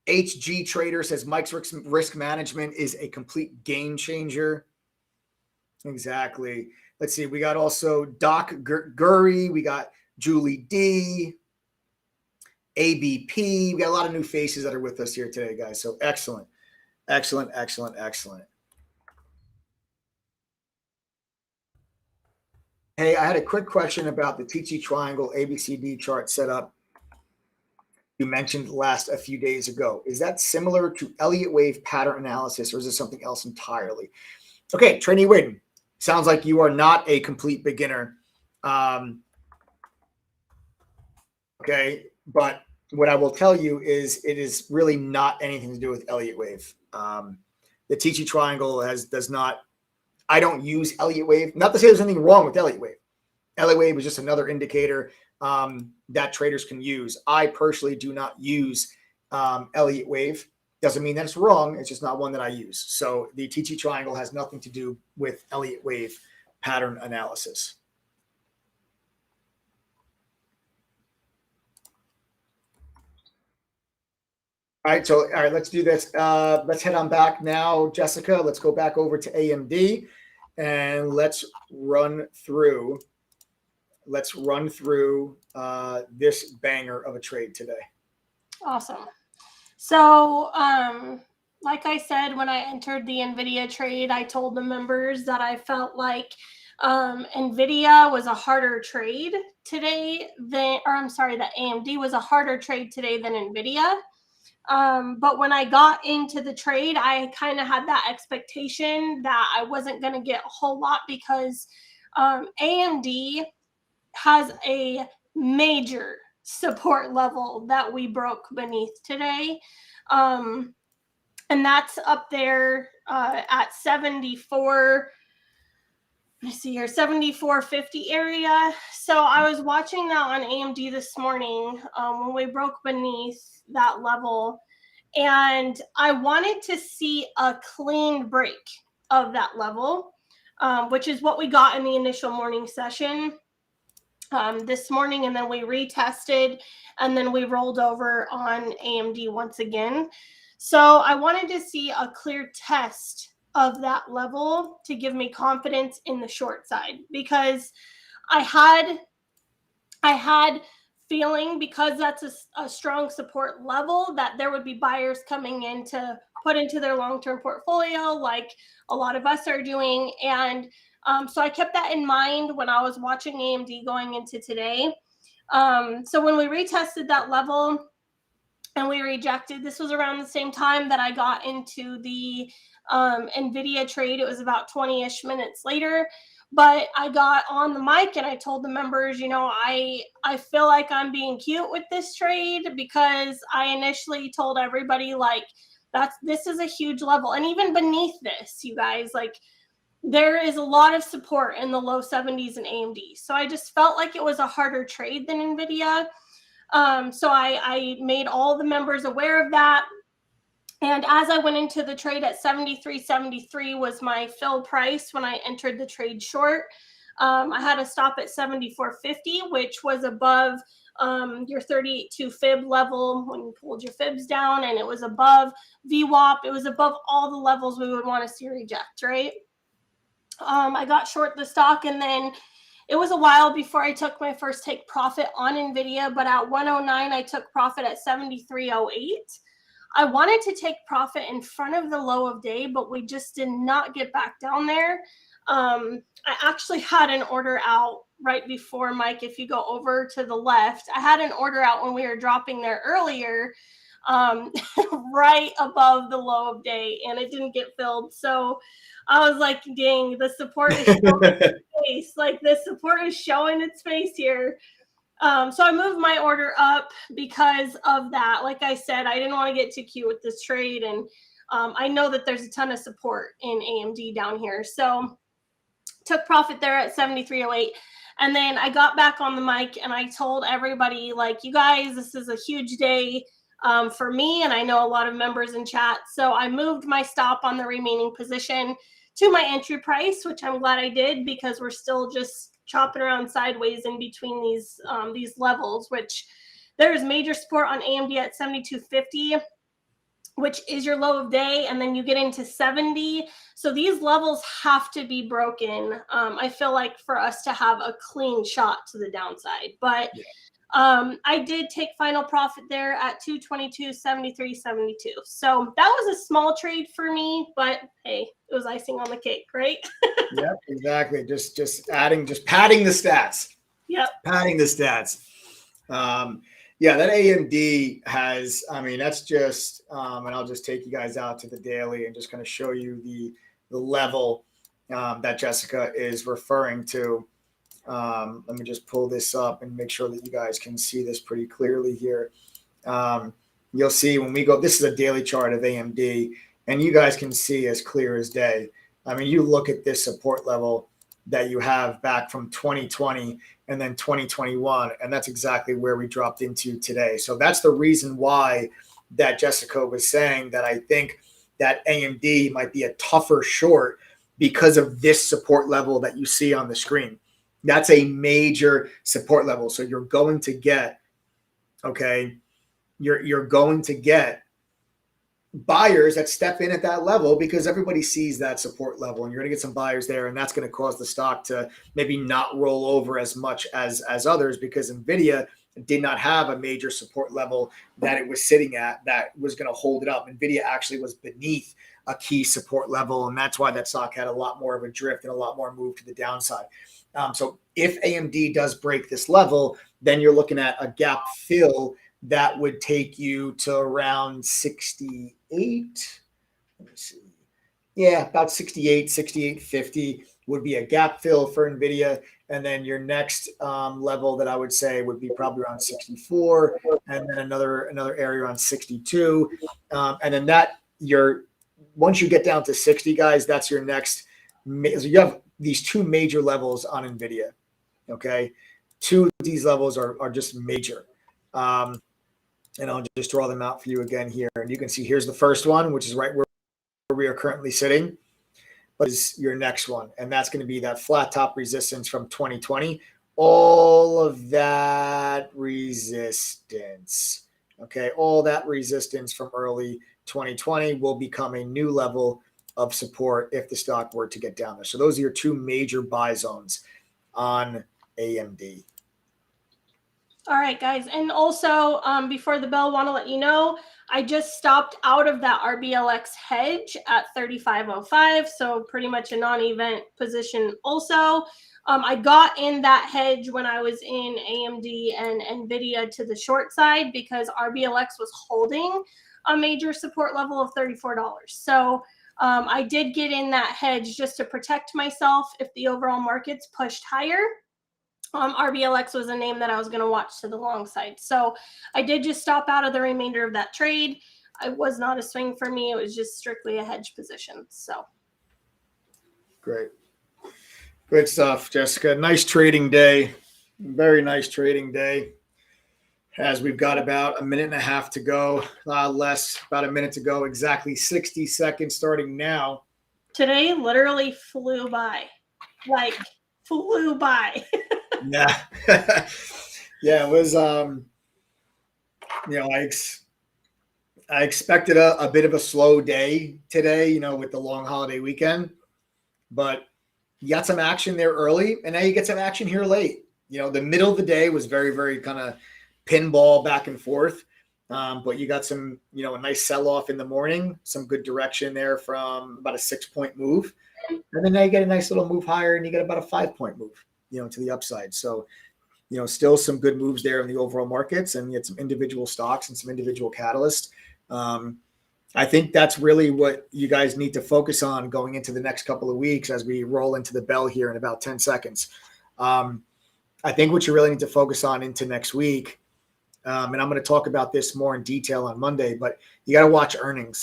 HG Trader says Mike's risk management is a complete game changer. Exactly. Let's see. We got also Doc Gurry. We got Julie D. ABP. We got a lot of new faces that are with us here today, guys. So excellent. Excellent, excellent, excellent. Hey, I had a quick question about the TT Triangle ABCD chart setup you mentioned a few days ago. Is that similar to Elliott wave pattern analysis, or is it something else entirely? Okay, Trainee Win. Sounds like you are not a complete beginner. Okay. But what I will tell you is it is really not anything to do with Elliott wave. The Tichy triangle does not, I don't use Elliott wave. Not to say there's anything wrong with Elliott wave. Elliott wave is just another indicator that traders can use. I personally do not use Elliott wave. Doesn't mean that it's wrong. It's just not one that I use. So the Tichy triangle has nothing to do with Elliott wave pattern analysis. All right, so all right, let's do this. Let's head on back now, Jessica. Let's go back over to AMD and let's run through this banger of a trade today. Awesome. So, like I said, when I entered the NVIDIA trade, I told the members that I felt like NVIDIA was a harder trade today that AMD was a harder trade today than NVIDIA. But when I got into the trade, I kind of had that expectation that I wasn't going to get a whole lot because AMD has a major support level that we broke beneath today. And that's up there at 74. Let me see here, 74.50 area. So I was watching that on AMD this morning when we broke beneath that level. And I wanted to see a clean break of that level, which is what we got in the initial morning session this morning. And then we retested and then we rolled over on AMD once again. So I wanted to see a clear test of that level to give me confidence in the short side, because I had feeling, because that's a strong support level, that there would be buyers coming in to put into their long-term portfolio like a lot of us are doing. And so I kept that in mind when I was watching AMD going into today. So when we retested that level and we rejected, this was around the same time that I got into the NVIDIA trade. It was about 20-ish minutes later. But I got on the mic and I told the members, I feel like I'm being cute with this trade, because I initially told everybody this is a huge level. And even beneath this, you guys, there is a lot of support in the low 70s in AMD. So I just felt like it was a harder trade than NVIDIA. So I made all the members aware of that. And as I went into the trade at 73.73 was my fill price when I entered the trade short. I had a stop at 74.50, which was above your 38.2 fib level when you pulled your fibs down, and it was above VWAP. It was above all the levels we would want to see reject, right? I got short the stock, and then it was a while before I took my first take profit on NVIDIA, but at 109, I took profit at 73.08. I wanted to take profit in front of the low of day, but we just did not get back down there. I actually had an order out right before, Mike, if you go over to the left, I had an order out when we were dropping there earlier, right above the low of day, and it didn't get filled. So I was like, dang, the support is showing its face. The support is showing its face here. So I moved my order up because of that. Like I said, I didn't want to get too cute with this trade. And I know that there's a ton of support in AMD down here. So took profit there at 73.08. And then I got back on the mic and I told everybody, you guys, this is a huge day for me. And I know a lot of members in chat. So I moved my stop on the remaining position to my entry price, which I'm glad I did, because we're still just chopping around sideways in between these levels, which there's major support on AMD at 72.50, which is your low of day, and then you get into 70. So these levels have to be broken, I feel like, for us to have a clean shot to the downside. But I did take final profit there at 222.73.72. So that was a small trade for me, but hey, it was icing on the cake, right? Yep, exactly. Just padding the stats. Yep. Padding the stats. That AMD has, that's just, and I'll just take you guys out to the daily and just kind of show you the level that Jessica is referring to. Let me just pull this up and make sure that you guys can see this pretty clearly here. You'll see when we go, this is a daily chart of AMD, and you guys can see as clear as day. I mean, you look at this support level that you have back from 2020 and then 2021, and that's exactly where we dropped into today. So that's the reason why that Jessica was saying that I think that AMD might be a tougher short because of this support level that you see on the screen. That's a major support level. So you're going to get, okay, you're going to get buyers that step in at that level because everybody sees that support level, and you're going to get some buyers there, and that's going to cause the stock to maybe not roll over as much as others, because NVIDIA did not have a major support level that it was sitting at that was going to hold it up. NVIDIA actually was beneath a key support level, and that's why that stock had a lot more of a drift and a lot more move to the downside. So if AMD does break this level, then you're looking at a gap fill that would take you to around 68. Let me see. Yeah, about 68, 68.50 would be a gap fill for NVIDIA. And then your next level that I would say would be probably around 64, and then another area around 62. And then that once you get down to 60, guys, that's your next. So you have these two major levels on NVIDIA. Okay. Two of these levels are just major. And I'll just draw them out for you again here. And you can see here's the first one, which is right where we are currently sitting, but is your next one. And that's going to be that flat top resistance from 2020. All of that resistance, okay, all that resistance from early 2020 will become a new level of support if the stock were to get down there. So those are your two major buy zones on AMD. All right, guys. And also, before the bell, want to let you know, I just stopped out of that RBLX hedge at 35.05. So pretty much a non-event position also. I got in that hedge when I was in AMD and NVIDIA to the short side because RBLX was holding a major support level of $34. So I did get in that hedge just to protect myself if the overall markets pushed higher. RBLX was a name that I was going to watch to the long side. So I did just stop out of the remainder of that trade. It was not a swing for me. It was just strictly a hedge position. So great. Good stuff, Jessica. Nice trading day. Very nice trading day. As we've got about a minute and a half to go, less, about a minute to go, exactly 60 seconds starting now. Today literally flew by. Like, flew by. Yeah. Yeah, it was, I expected a bit of a slow day today, with the long holiday weekend, but you got some action there early, and now you get some action here late. The middle of the day was very, very kind of pinball back and forth, but you got some, a nice sell-off in the morning, some good direction there from about a 6-point move, and then now you get a nice little move higher, and you get about a 5-point move, to the upside. So, still some good moves there in the overall markets, and you had some individual stocks and some individual catalysts. I think that's really what you guys need to focus on going into the next couple of weeks as we roll into the bell here in about 10 seconds. I think what you really need to focus on into next week, and I'm going to talk about this more in detail on Monday, but you got to watch earnings.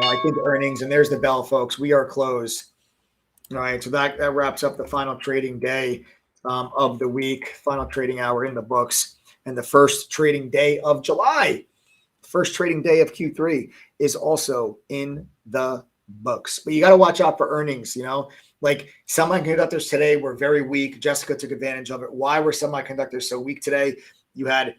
I think earnings, and there's the bell, folks. We are closed. All right, so that wraps up the final trading day of the week, final trading hour in the books, and the first trading day of July. First trading day of Q3 is also in the books. But you got to watch out for earnings, like semiconductors today were very weak. Jessica took advantage of it. Why were semiconductors so weak today? You had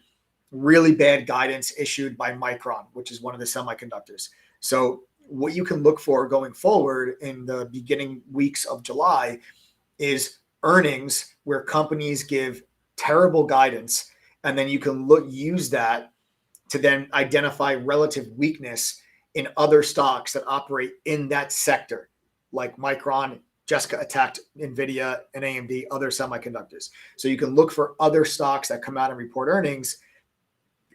really bad guidance issued by Micron, which is one of the semiconductors. So what you can look for going forward in the beginning weeks of July is earnings where companies give terrible guidance, and then you can use that to then identify relative weakness in other stocks that operate in that sector, like Micron. Jessica attacked NVIDIA and AMD, other semiconductors. So you can look for other stocks that come out and report earnings.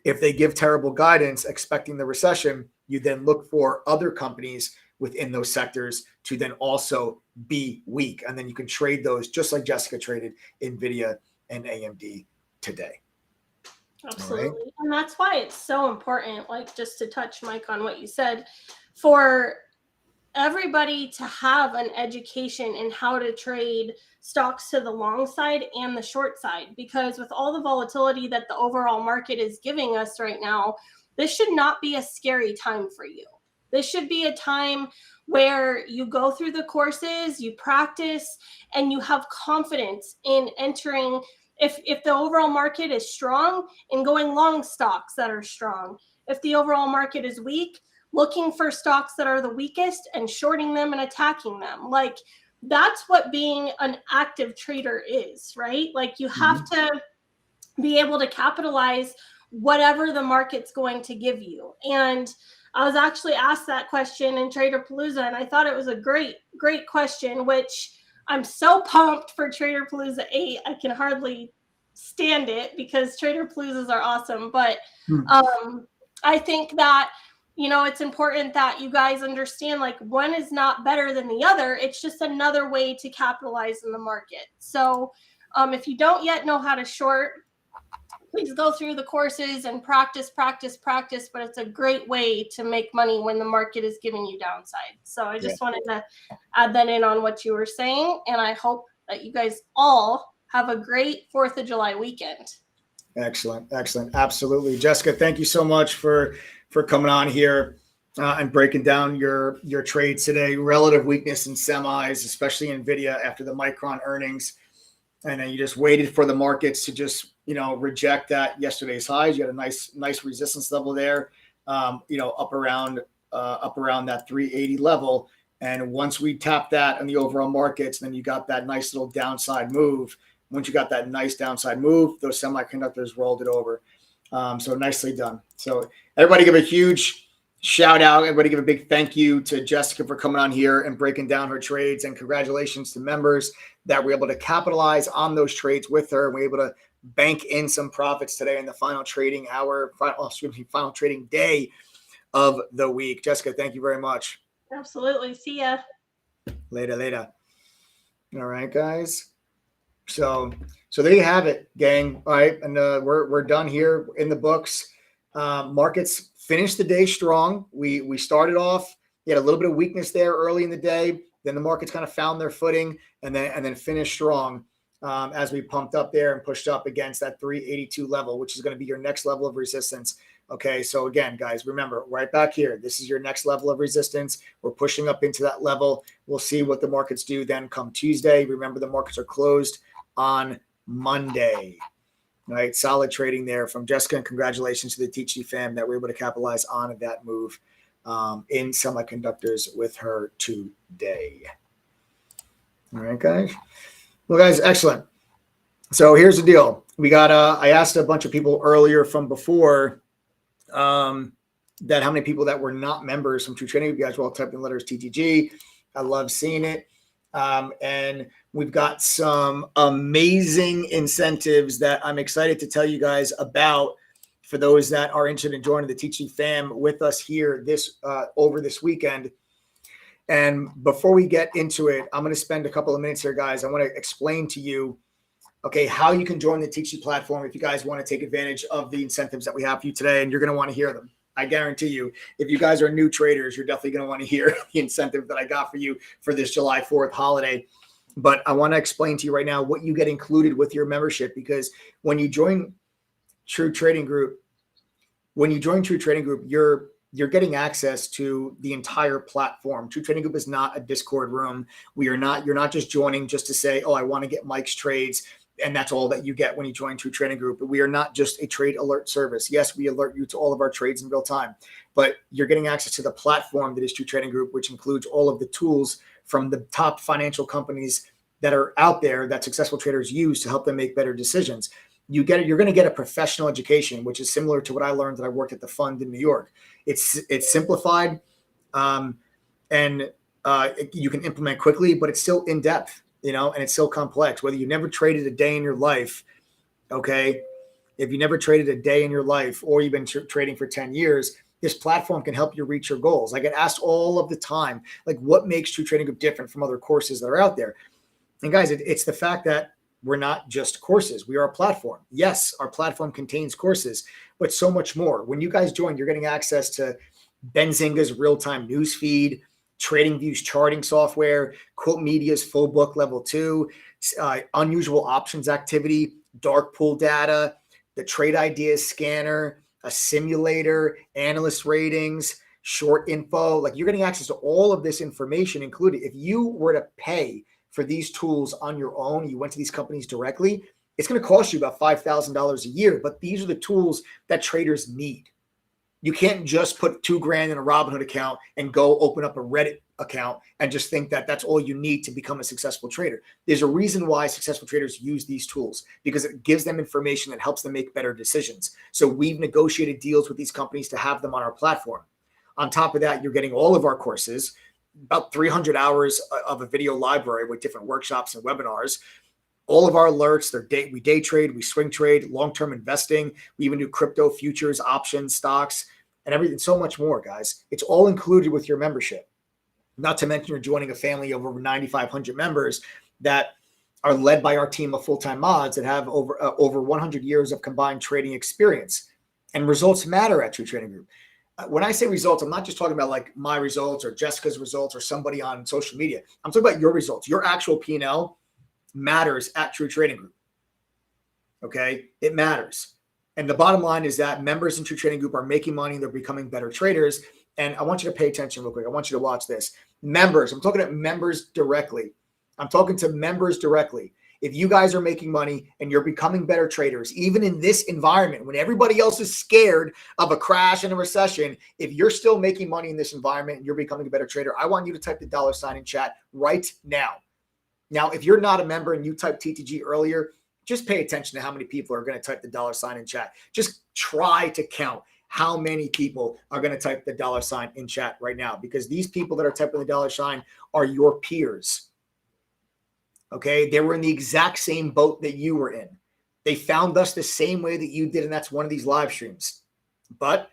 If they give terrible guidance expecting the recession, you then look for other companies within those sectors to then also be weak. And then you can trade those just like Jessica traded NVIDIA and AMD today. Absolutely. Right. And that's why it's so important, like just to touch, Mike, on what you said, for everybody to have an education in how to trade stocks to the long side and the short side, because with all the volatility that the overall market is giving us right now, this should not be a scary time for you. This should be a time where you go through the courses, you practice, and you have confidence in entering. If the overall market is strong, in going long stocks that are strong. If the overall market is weak, looking for stocks that are the weakest and shorting them and attacking them. Like, that's what being an active trader is, right? Like, you have to be able to capitalize whatever the market's going to give you. And I was actually asked that question in Trader Palooza, and I thought it was a great question, which I'm so pumped for Trader Palooza 8. I can hardly stand it because Trader Paloozas are awesome. But I think that, you know, it's important that you guys understand, like, one is not better than the other. It's just another way to capitalize in the market. So if you don't yet know how to short, please go through the courses and practice, but it's a great way to make money when the market is giving you downside. So I just wanted to add that in on what you were saying, and I hope that you guys all have a great 4th of July weekend. Excellent. Absolutely. Jessica, thank you so much for coming on here and breaking down your trades today. Relative weakness in semis, especially NVIDIA after the Micron earnings. And then you just waited for the markets to just, you know, reject that yesterday's highs. You had a nice resistance level there, you know, up around that 380 level. And once we tapped that in the overall markets, then you got that nice little downside move. Once you got that nice downside move, those semiconductors rolled it over. So nicely done. So everybody give a huge shout out. Everybody give a big thank you to Jessica for coming on here and breaking down her trades, and congratulations to members that were able to capitalize on those trades with her. And we're able to bank in some profits today in the final trading final trading day of the week. Jessica, thank you very much. Absolutely. See ya. Later. All right, guys. So there you have it, gang. All right. And we're done here in the books. Markets finished the day strong. We started off, we had a little bit of weakness there early in the day. Then the markets kind of found their footing and then finished strong as we pumped up there and pushed up against that 382 level, which is going to be your next level of resistance. Okay. So again, guys, remember right back here, this is your next level of resistance. We're pushing up into that level. We'll see what the markets do then come Tuesday. Remember, the markets are closed on Monday. All right, solid trading there from Jessica, and congratulations to the TG fam that we're able to capitalize on that move in semiconductors with her today. All right, guys. Well, guys, excellent. So here's the deal. We got I asked a bunch of people earlier from before that how many people that were not members from True Trading. You guys were all typing letters TTG. I love seeing it. And we've got some amazing incentives that I'm excited to tell you guys about for those that are interested in joining the Teaching Fam with us here over this weekend. And before we get into it, I'm going to spend a couple of minutes here, guys. I want to explain to you, okay, how you can join the Teaching platform if you guys want to take advantage of the incentives that we have for you today, and you're going to want to hear them. I guarantee you, if you guys are new traders, you're definitely going to want to hear the incentive that I got for you for this July 4th holiday. But I want to explain to you right now what you get included with your membership, because when you join True Trading Group, you're getting access to the entire platform. True Trading Group is not a Discord room. You're not just joining just to say, oh, I want to get Mike's trades, and that's all that you get when you join True Trading Group. But we are not just a trade alert service. Yes, we alert you to all of our trades in real time, but you're getting access to the platform that is True Trading Group, which includes all of the tools from the top financial companies that are out there that successful traders use to help them make better decisions. You're going to get a professional education, which is similar to what I learned that I worked at the fund in New York. It's simplified, and you can implement quickly, but it's still in depth, and it's still complex. Whether you never traded a day in your life, okay, if you never traded a day in your life, or you've been trading for 10 years, This platform can help you reach your goals. I get asked all of the time, like, what makes True Trading Group different from other courses that are out there? And guys, it's the fact that we're not just courses. We are a platform. Yes, our platform contains courses, but so much more. When you guys join, you're getting access to Benzinga's real-time news feed, TradingView's charting software, Quote Media's full book level 2, unusual options activity, dark pool data, the trade ideas scanner, a simulator, analyst ratings, short info. Like, you're getting access to all of this information included. If you were to pay for these tools on your own, you went to these companies directly, it's going to cost you about $5,000 a year. But these are the tools that traders need. You can't just put $2,000 in a Robinhood account and go open up a Reddit account and just think that that's all you need to become a successful trader. There's a reason why successful traders use these tools, because it gives them information that helps them make better decisions. So we've negotiated deals with these companies to have them on our platform. On top of that, you're getting all of our courses, about 300 hours of a video library with different workshops and webinars. All of our alerts, we day trade, we swing trade, long-term investing. We even do crypto, futures, options, stocks, and everything, so much more, guys. It's all included with your membership. Not to mention you're joining a family of over 9,500 members that are led by our team of full-time mods that have over 100 years of combined trading experience. And results matter at True Trading Group. When I say results, I'm not just talking about like my results or Jessica's results or somebody on social media. I'm talking about your results. Your actual P&L matters at True Trading Group. Okay? It matters. And the bottom line is that members in True Trading Group are making money. They're becoming better traders. And I want you to pay attention real quick. I want you to watch this. Members, I'm talking to members directly. I'm talking to members directly. If you guys are making money and you're becoming better traders, even in this environment, when everybody else is scared of a crash and a recession, if you're still making money in this environment and you're becoming a better trader, I want you to type the $ in chat right now. Now, if you're not a member and you typed TTG earlier, just pay attention to how many people are going to type the $ in chat. Just try to count how many people are going to type the $ in chat right now, because these people that are typing the $ are your peers. Okay, they were in the exact same boat that you were in. They found us the same way that you did, and that's one of these live streams. But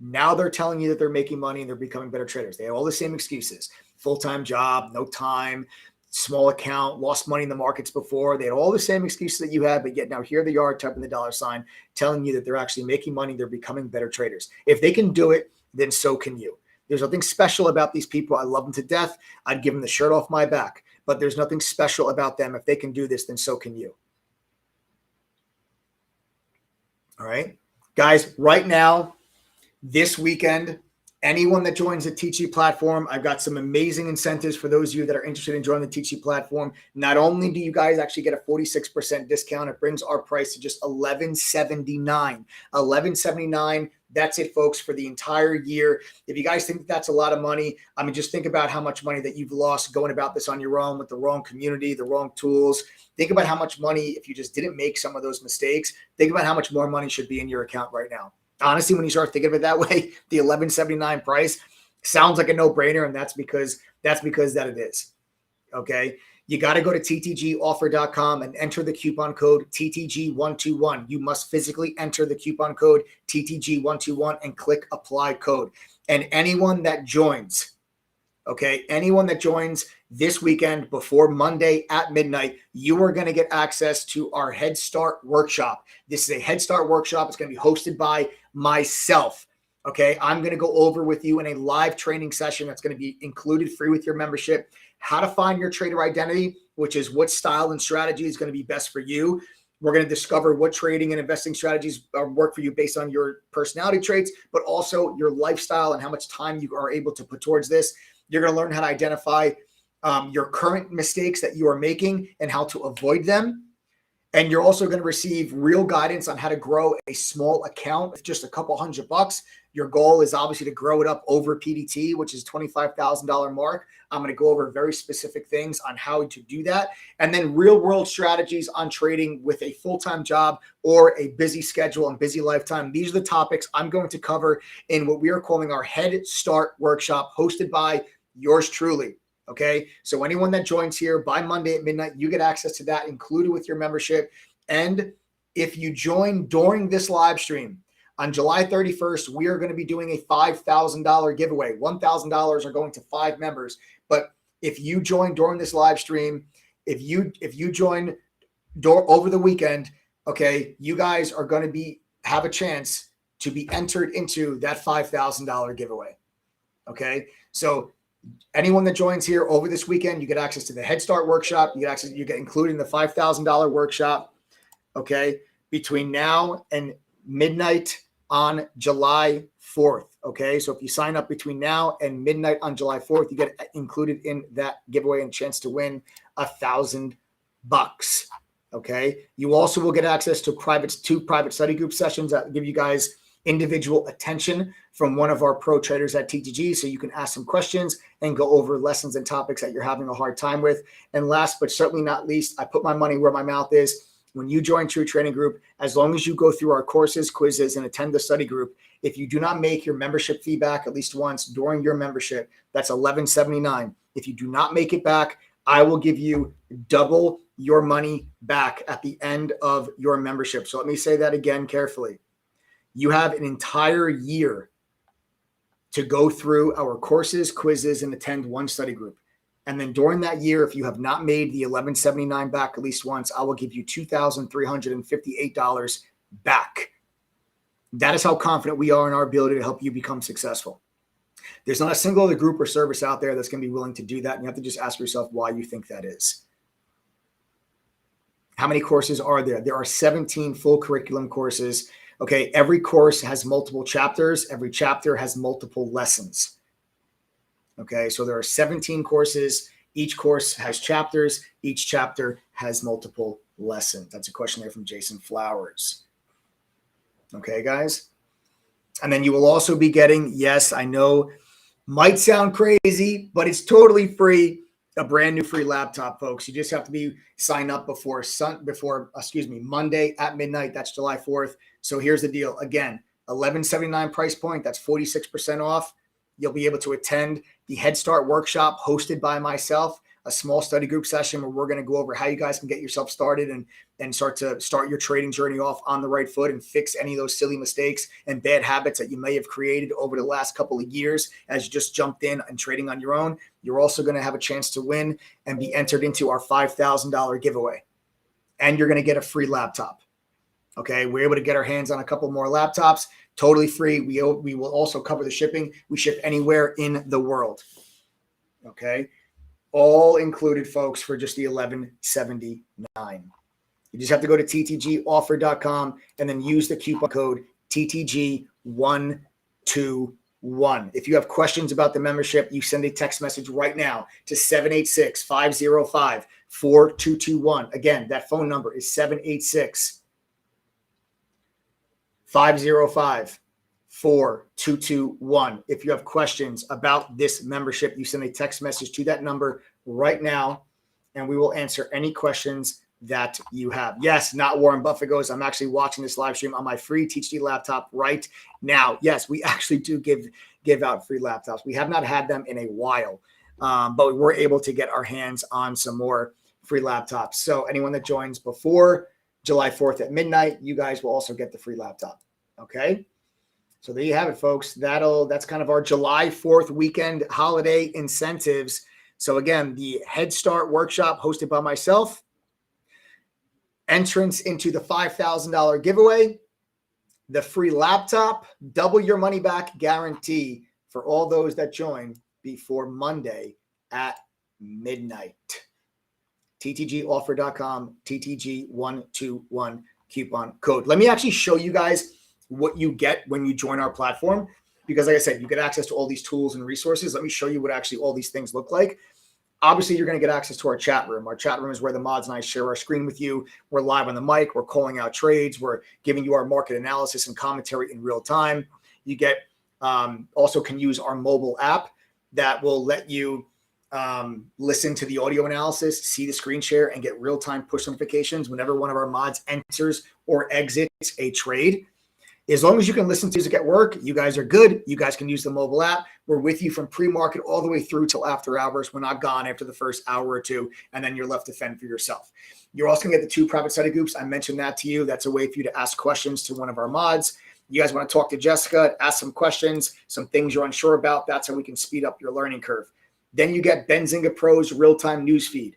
now they're telling you that they're making money and they're becoming better traders. They have all the same excuses: full-time job, no time, small account, lost money in the markets before. They had all the same excuses that you had, but yet now here they are typing the $ telling you that they're actually making money. They're becoming better traders. If they can do it, then so can you. There's nothing special about these people. I love them to death. I'd give them the shirt off my back, but there's nothing special about them. If they can do this, then so can you. All right, guys, right now, this weekend, anyone that joins the TG platform, I've got some amazing incentives for those of you that are interested in joining the TG platform. Not only do you guys actually get a 46% discount, it brings our price to just $11.79. $11.79. That's it, folks, for the entire year. If you guys think that's a lot of money, I mean, just think about how much money that you've lost going about this on your own with the wrong community, the wrong tools. Think about how much money, if you just didn't make some of those mistakes, think about how much more money should be in your account right now. Honestly, when you start thinking of it that way, the $11.79 price sounds like a no-brainer, and that's because that it is. Okay? You got to go to ttgoffer.com and enter the coupon code TTG121. You must physically enter the coupon code TTG121 and click apply code. And anyone that joins, okay, anyone that joins this weekend before Monday at midnight, you are going to get access to our Head Start workshop. This is a Head Start workshop. It's going to be hosted by myself. Okay, I'm going to go over with you in a live training session that's going to be included free with your membership, how to find your trader identity, which is what style and strategy is going to be best for you. We're going to discover what trading and investing strategies work for you based on your personality traits, but also your lifestyle and how much time you are able to put towards this. You're going to learn how to identify your current mistakes that you are making and how to avoid them. And you're also going to receive real guidance on how to grow a small account with just a couple $100. Your goal is obviously to grow it up over PDT, which is $25,000 mark. I'm going to go over very specific things on how to do that. And then real world strategies on trading with a full-time job or a busy schedule and busy lifetime. These are the topics I'm going to cover in what we are calling our Head Start workshop, hosted by yours truly. Okay, so anyone that joins here by Monday at midnight, you get access to that included with your membership. And if you join during this live stream, On July 31st, we are going to be doing a $5,000 giveaway. $1,000 are going to 5 members. But if you join during this live stream, if you join over the weekend, okay, you guys are going to have a chance to be entered into that $5,000 giveaway. Okay, so anyone that joins here over this weekend, you get access to the Head Start workshop. You get included in the $5,000 workshop. Okay, between now and midnight on July 4th. Okay, so if you sign up between now and midnight on July 4th, you get included in that giveaway and chance to win $1,000. Okay, you also will get access to two private study group sessions that give you guys individual attention from one of our pro traders at TTG, so you can ask some questions and go over lessons and topics that you're having a hard time with. And last but certainly not least, I put my money where my mouth is. When you join True Trading Group, as long as you go through our courses, quizzes, and attend the study group, if you do not make your membership fee back at least once during your membership, that's $11.79. If you do not make it back, I will give you double your money back at the end of your membership. So let me say that again carefully. You have an entire year to go through our courses, quizzes, and attend one study group. And then during that year, if you have not made the $11.79 back at least once, I will give you $2,358 back. That is how confident we are in our ability to help you become successful. There's not a single other group or service out there that's going to be willing to do that. And you have to just ask yourself why you think that is. How many courses are there? There are 17 full curriculum courses. Okay, every course has multiple chapters. Every chapter has multiple lessons. Okay, so there are 17 courses. Each course has chapters. Each chapter has multiple lessons. That's a question there from Jason Flowers. Okay, guys. And then you will also be getting, yes, I know, might sound crazy, but it's totally free, a brand new free laptop, folks. You just have to be signed up before Monday at midnight. That's July 4th. So here's the deal. Again, $11.79 price point. That's 46% off. You'll be able to attend the Head Start workshop hosted by myself, a small study group session where we're going to go over how you guys can get yourself started and start your trading journey off on the right foot and fix any of those silly mistakes and bad habits that you may have created over the last couple of years as you just jumped in and trading on your own. You're also going to have a chance to win and be entered into our $5,000 giveaway. And you're going to get a free laptop. Okay, we're able to get our hands on a couple more laptops, totally free. We will also cover the shipping. We ship anywhere in the world. Okay, all included, folks, for just the $11.79. You just have to go to ttgoffer.com and then use the coupon code TTG121. If you have questions about the membership, you send a text message right now to 786-505-4221. Again, that phone number is 786-505-4221. If you have questions about this membership, you send a text message to that number right now, and we will answer any questions that you have. Yes, not Warren Buffett goes, I'm actually watching this live stream on my free TTG laptop right now. Yes, we actually do give out free laptops. We have not had them in a while, but we were able to get our hands on some more free laptops. So anyone that joins before July 4th at midnight, you guys will also get the free laptop. Okay. So there you have it, folks. That's kind of our July 4th weekend holiday incentives. So again, the Head Start workshop hosted by myself, entrance into the $5,000 giveaway, the free laptop, double your money back guarantee for all those that join before Monday at midnight. ttgoffer.com, TTG121 coupon code. Let me actually show you guys what you get when you join our platform, because like I said, you get access to all these tools and resources. Let me show you what actually all these things look like. Obviously, you're going to get access to our chat room. Our chat room is where the mods and I share our screen with you. We're live on the mic. We're calling out trades. We're giving you our market analysis and commentary in real time. You get also can use our mobile app that will let you listen to the audio analysis, see the screen share, and get real-time push notifications whenever one of our mods enters or exits a trade. As long as you can listen to music at work, you guys are good. You guys can use the mobile app. We're with you from pre-market all the way through till after hours. We're not gone after the first hour or two, and then you're left to fend for yourself. You're also going to get the 2 private study groups. I mentioned that to you. That's a way for you to ask questions to one of our mods. You guys want to talk to Jessica, ask some questions, some things you're unsure about. That's how we can speed up your learning curve. Then you get Benzinga Pro's real-time news feed,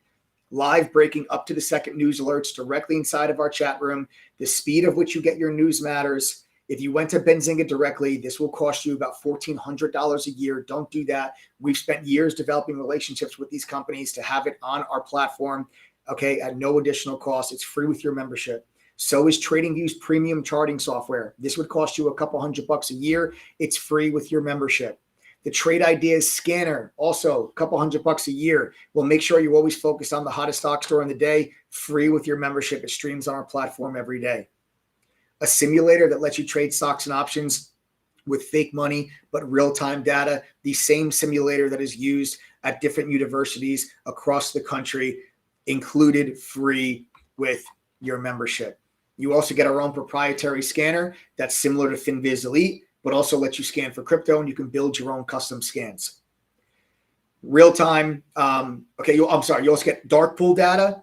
live breaking up to the second news alerts directly inside of our chat room. The speed of which you get your news matters. If you went to Benzinga directly, this will cost you about $1,400 a year. Don't do that. We've spent years developing relationships with these companies to have it on our platform, okay, at no additional cost. It's free with your membership. So is TradingView's premium charting software. This would cost you a couple $100 a year. It's free with your membership. The Trade Ideas scanner, also a couple $100 a year. We'll make sure you always focus on the hottest stocks during the day, free with your membership. It streams on our platform every day. A simulator that lets you trade stocks and options with fake money, but real-time data. The same simulator that is used at different universities across the country, included free with your membership. You also get our own proprietary scanner that's similar to FinViz Elite, but also lets you scan for crypto, and you can build your own custom scans. Real-time, you also get dark pool data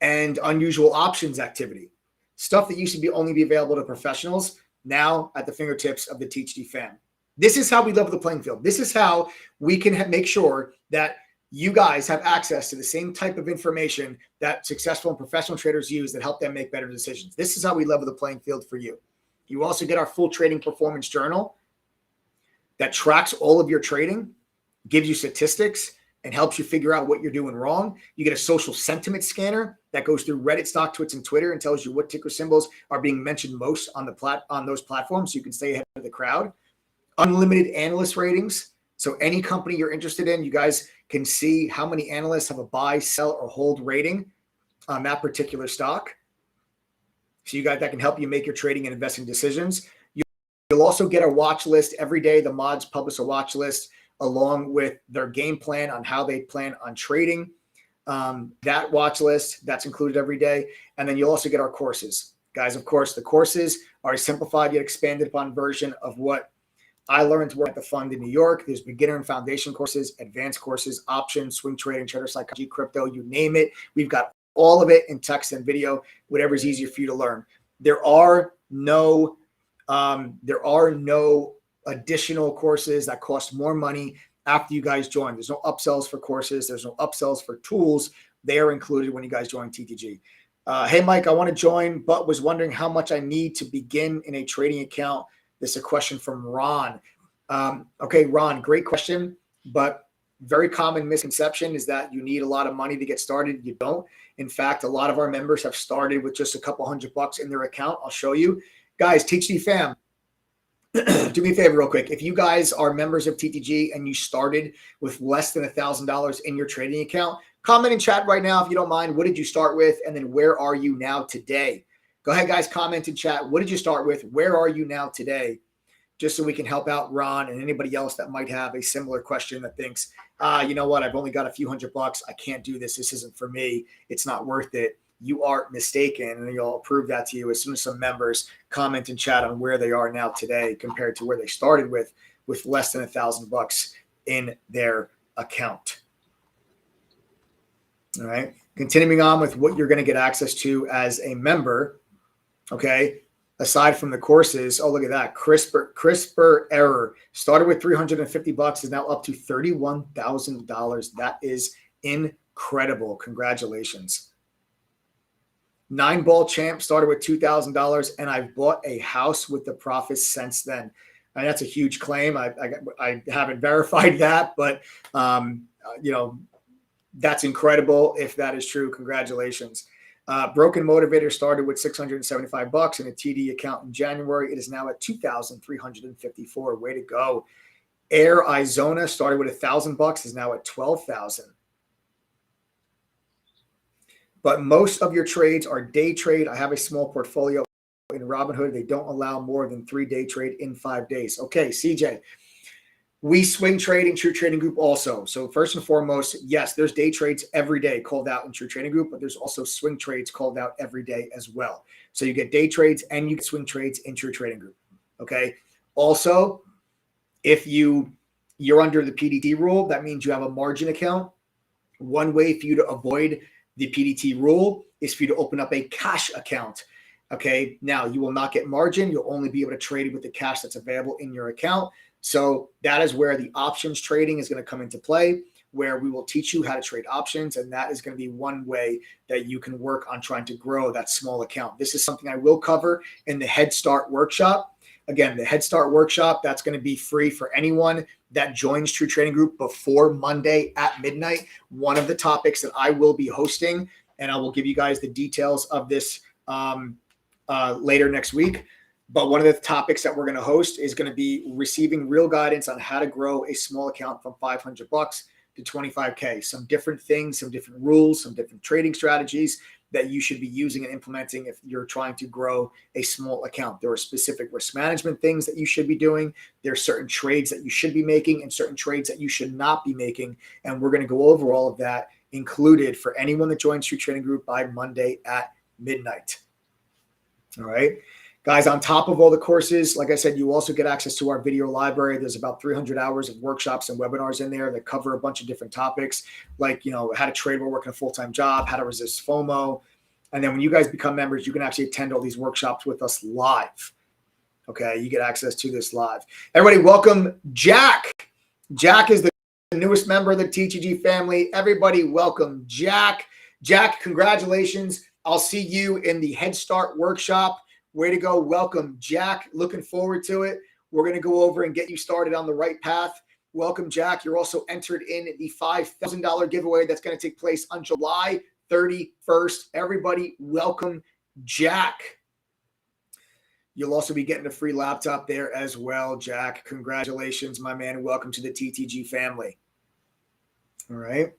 and unusual options activity. Stuff that used to only be available to professionals, now at the fingertips of the THD fan. This is how we level the playing field. This is how we can make sure that you guys have access to the same type of information that successful and professional traders use that help them make better decisions. This is how we level the playing field for you. You also get our full trading performance journal that tracks all of your trading, gives you statistics, and helps you figure out what you're doing wrong. You get a social sentiment scanner that goes through Reddit, StockTwits, and Twitter and tells you what ticker symbols are being mentioned most on those platforms, so you can stay ahead of the crowd. Unlimited analyst ratings. So any company you're interested in, you guys can see how many analysts have a buy, sell, or hold rating on that particular stock. So you guys, that can help you make your trading and investing decisions. You'll also get a watch list every day. The mods publish a watch list along with their game plan on how they plan on trading. That watch list, that's included every day. And then you'll also get our courses. Guys, of course, the courses are a simplified yet expanded upon version of what I learned to work at the fund in New York. There's beginner and foundation courses, advanced courses, options, swing trading, trader psychology, crypto, you name it. We've got all of it in text and video, whatever's easier for you to learn. There are no additional courses that cost more money after you guys join. There's no upsells for courses. There's no upsells for tools. They are included when you guys join TTG. Hey, Mike, I want to join, but was wondering how much I need to begin in a trading account. This is a question from Ron. Okay, Ron, great question, but very common misconception is that you need a lot of money to get started. You don't. In fact, a lot of our members have started with just a couple $100 in their account. I'll show you. Guys, TTG fam, do me a favor real quick. If you guys are members of TTG and you started with less than $1,000 in your trading account, comment in chat right now if you don't mind. What did you start with? And then where are you now today? Go ahead, guys, comment in chat. What did you start with? Where are you now today? Just so we can help out Ron and anybody else that might have a similar question that thinks, you know what, I've only got a few $100. I can't do this. This isn't for me. It's not worth it. You are mistaken, and you'll prove that to you as soon as some members comment in chat on where they are now today compared to where they started with less than $1,000 in their account. All right. Continuing on with what you're going to get access to as a member. Okay. Aside from the courses, oh, look at that. CRISPR error started with $350, is now up to $31,000. That is incredible. Congratulations. 9-ball champ started with $2,000, and I've bought a house with the profits since then. And that's a huge claim. I haven't verified that, but that's incredible. If that is true, congratulations. Broken Motivator started with $675 in a TD account in January. It is now at $2,354. Way to go. Air Izona started with $1,000, is now at $12,000. But most of your trades are day trade. I have a small portfolio in Robinhood. They don't allow more than 3-day trade in 5 days. Okay, CJ. We swing trade in True Trading Group also. So first and foremost, yes, there's day trades every day called out in True Trading Group, but there's also swing trades called out every day as well. So you get day trades and you get swing trades in True Trading Group. Okay. Also, if you're under the PDT rule, that means you have a margin account. One way for you to avoid the PDT rule is for you to open up a cash account. Okay, now you will not get margin. You'll only be able to trade with the cash that's available in your account. So that is where the options trading is going to come into play, where we will teach you how to trade options. And that is going to be one way that you can work on trying to grow that small account. This is something I will cover in the Head Start workshop. Again, the Head Start workshop, that's going to be free for anyone that joins True Trading Group before Monday at midnight. One of the topics that I will be hosting, and I will give you guys the details of this later next week. But one of the topics that we're going to host is going to be receiving real guidance on how to grow a small account from $500 to 25K. Some different things, some different rules, some different trading strategies that you should be using and implementing if you're trying to grow a small account. There are specific risk management things that you should be doing. There are certain trades that you should be making and certain trades that you should not be making. And we're going to go over all of that, included for anyone that joins True Trading Group by Monday at midnight. All right. Guys, on top of all the courses, like I said, you also get access to our video library. There's about 300 hours of workshops and webinars in there that cover a bunch of different topics, like, how to trade while working a full-time job, how to resist FOMO. And then when you guys become members, you can actually attend all these workshops with us live. Okay, you get access to this live. Everybody, welcome Jack. Jack is the newest member of the TTG family. Everybody, welcome Jack. Jack, congratulations. I'll see you in the Head Start workshop. Way to go. Welcome, Jack. Looking forward to it. We're going to go over and get you started on the right path. Welcome, Jack. You're also entered in the $5,000 giveaway that's going to take place on July 31st. Everybody, welcome, Jack. You'll also be getting a free laptop there as well, Jack. Congratulations, my man. Welcome to the TTG family. All right.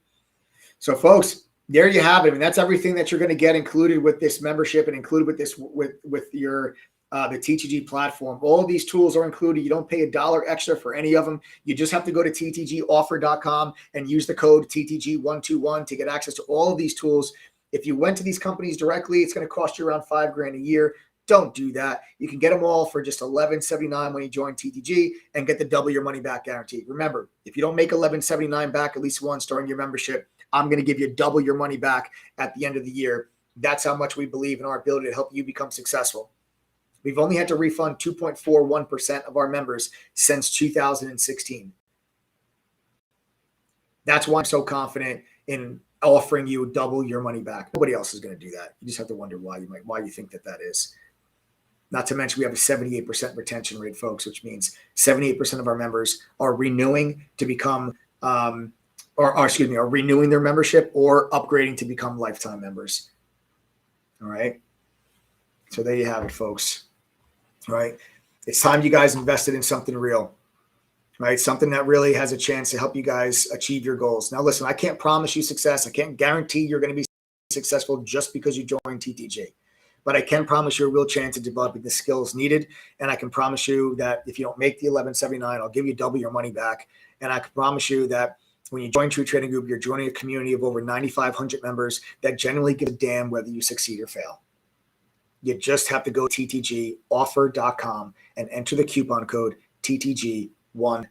So, folks, there you have it. I mean, that's everything that you're going to get included with this membership and included with this with your the TTG platform. All of these tools are included. You don't pay $1 extra for any of them. You just have to go to ttgoffer.com and use the code TTG121 to get access to all of these tools. If you went to these companies directly, it's going to cost you around $5,000 a year. Don't do that. You can get them all for just $11.79 when you join TTG and get the double your money back guarantee. Remember, if you don't make $11.79 back at least once during your membership, I'm going to give you double your money back at the end of the year. That's how much we believe in our ability to help you become successful. We've only had to refund 2.41% of our members since 2016. That's why I'm so confident in offering you double your money back. Nobody else is going to do that. You just have to wonder why you think that is. Not to mention we have a 78% retention rate, folks, which means 78% of our members are renewing to become are renewing their membership or upgrading to become lifetime members. All right. So there you have it, folks. All right. It's time you guys invested in something real, right? Something that really has a chance to help you guys achieve your goals. Now, listen, I can't promise you success. I can't guarantee you're going to be successful just because you join TTG, but I can promise you a real chance of developing the skills needed. And I can promise you that if you don't make the $11.79, I'll give you double your money back. And I can promise you that when you join True Trading Group, you're joining a community of over 9,500 members that genuinely give a damn whether you succeed or fail. You just have to go to ttgoffer.com and enter the coupon code TTG121.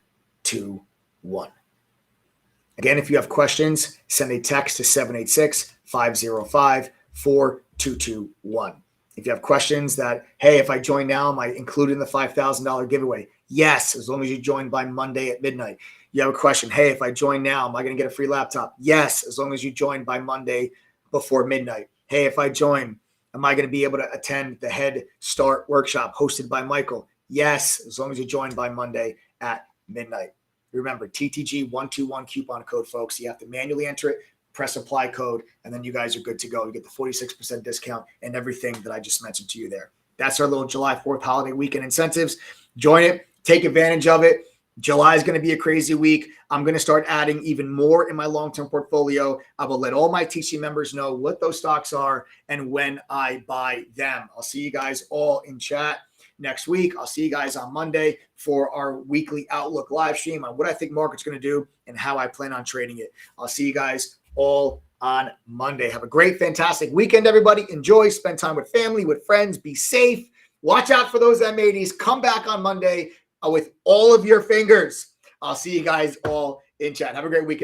Again, if you have questions, send a text to 786-505-4221. If you have questions that, hey, if I join now, am I included in the $5,000 giveaway? Yes, as long as you join by Monday at midnight. You have a question, hey, if I join now, am I going to get a free laptop? Yes, as long as you join by Monday before midnight. Hey, if I join, am I going to be able to attend the Head Start workshop hosted by Michael? Yes, as long as you join by Monday at midnight. Remember, TTG121 coupon code, folks. You have to manually enter it, press apply code, and then you guys are good to go. You get the 46% discount and everything that I just mentioned to you there. That's our little July 4th holiday weekend incentives. Join it. Take advantage of it. July is going to be a crazy week. I'm going to start adding even more in my long-term portfolio. I will let all my TC members know what those stocks are and when I buy them. I'll see you guys all in chat next week. I'll see you guys on Monday for our weekly Outlook live stream on what I think market's going to do and how I plan on trading it. I'll see you guys all on Monday. Have a great, fantastic weekend, everybody. Enjoy. Spend time with family, with friends. Be safe. Watch out for those M80s. Come back on Monday with all of your fingers. I'll see you guys all in chat. Have a great weekend.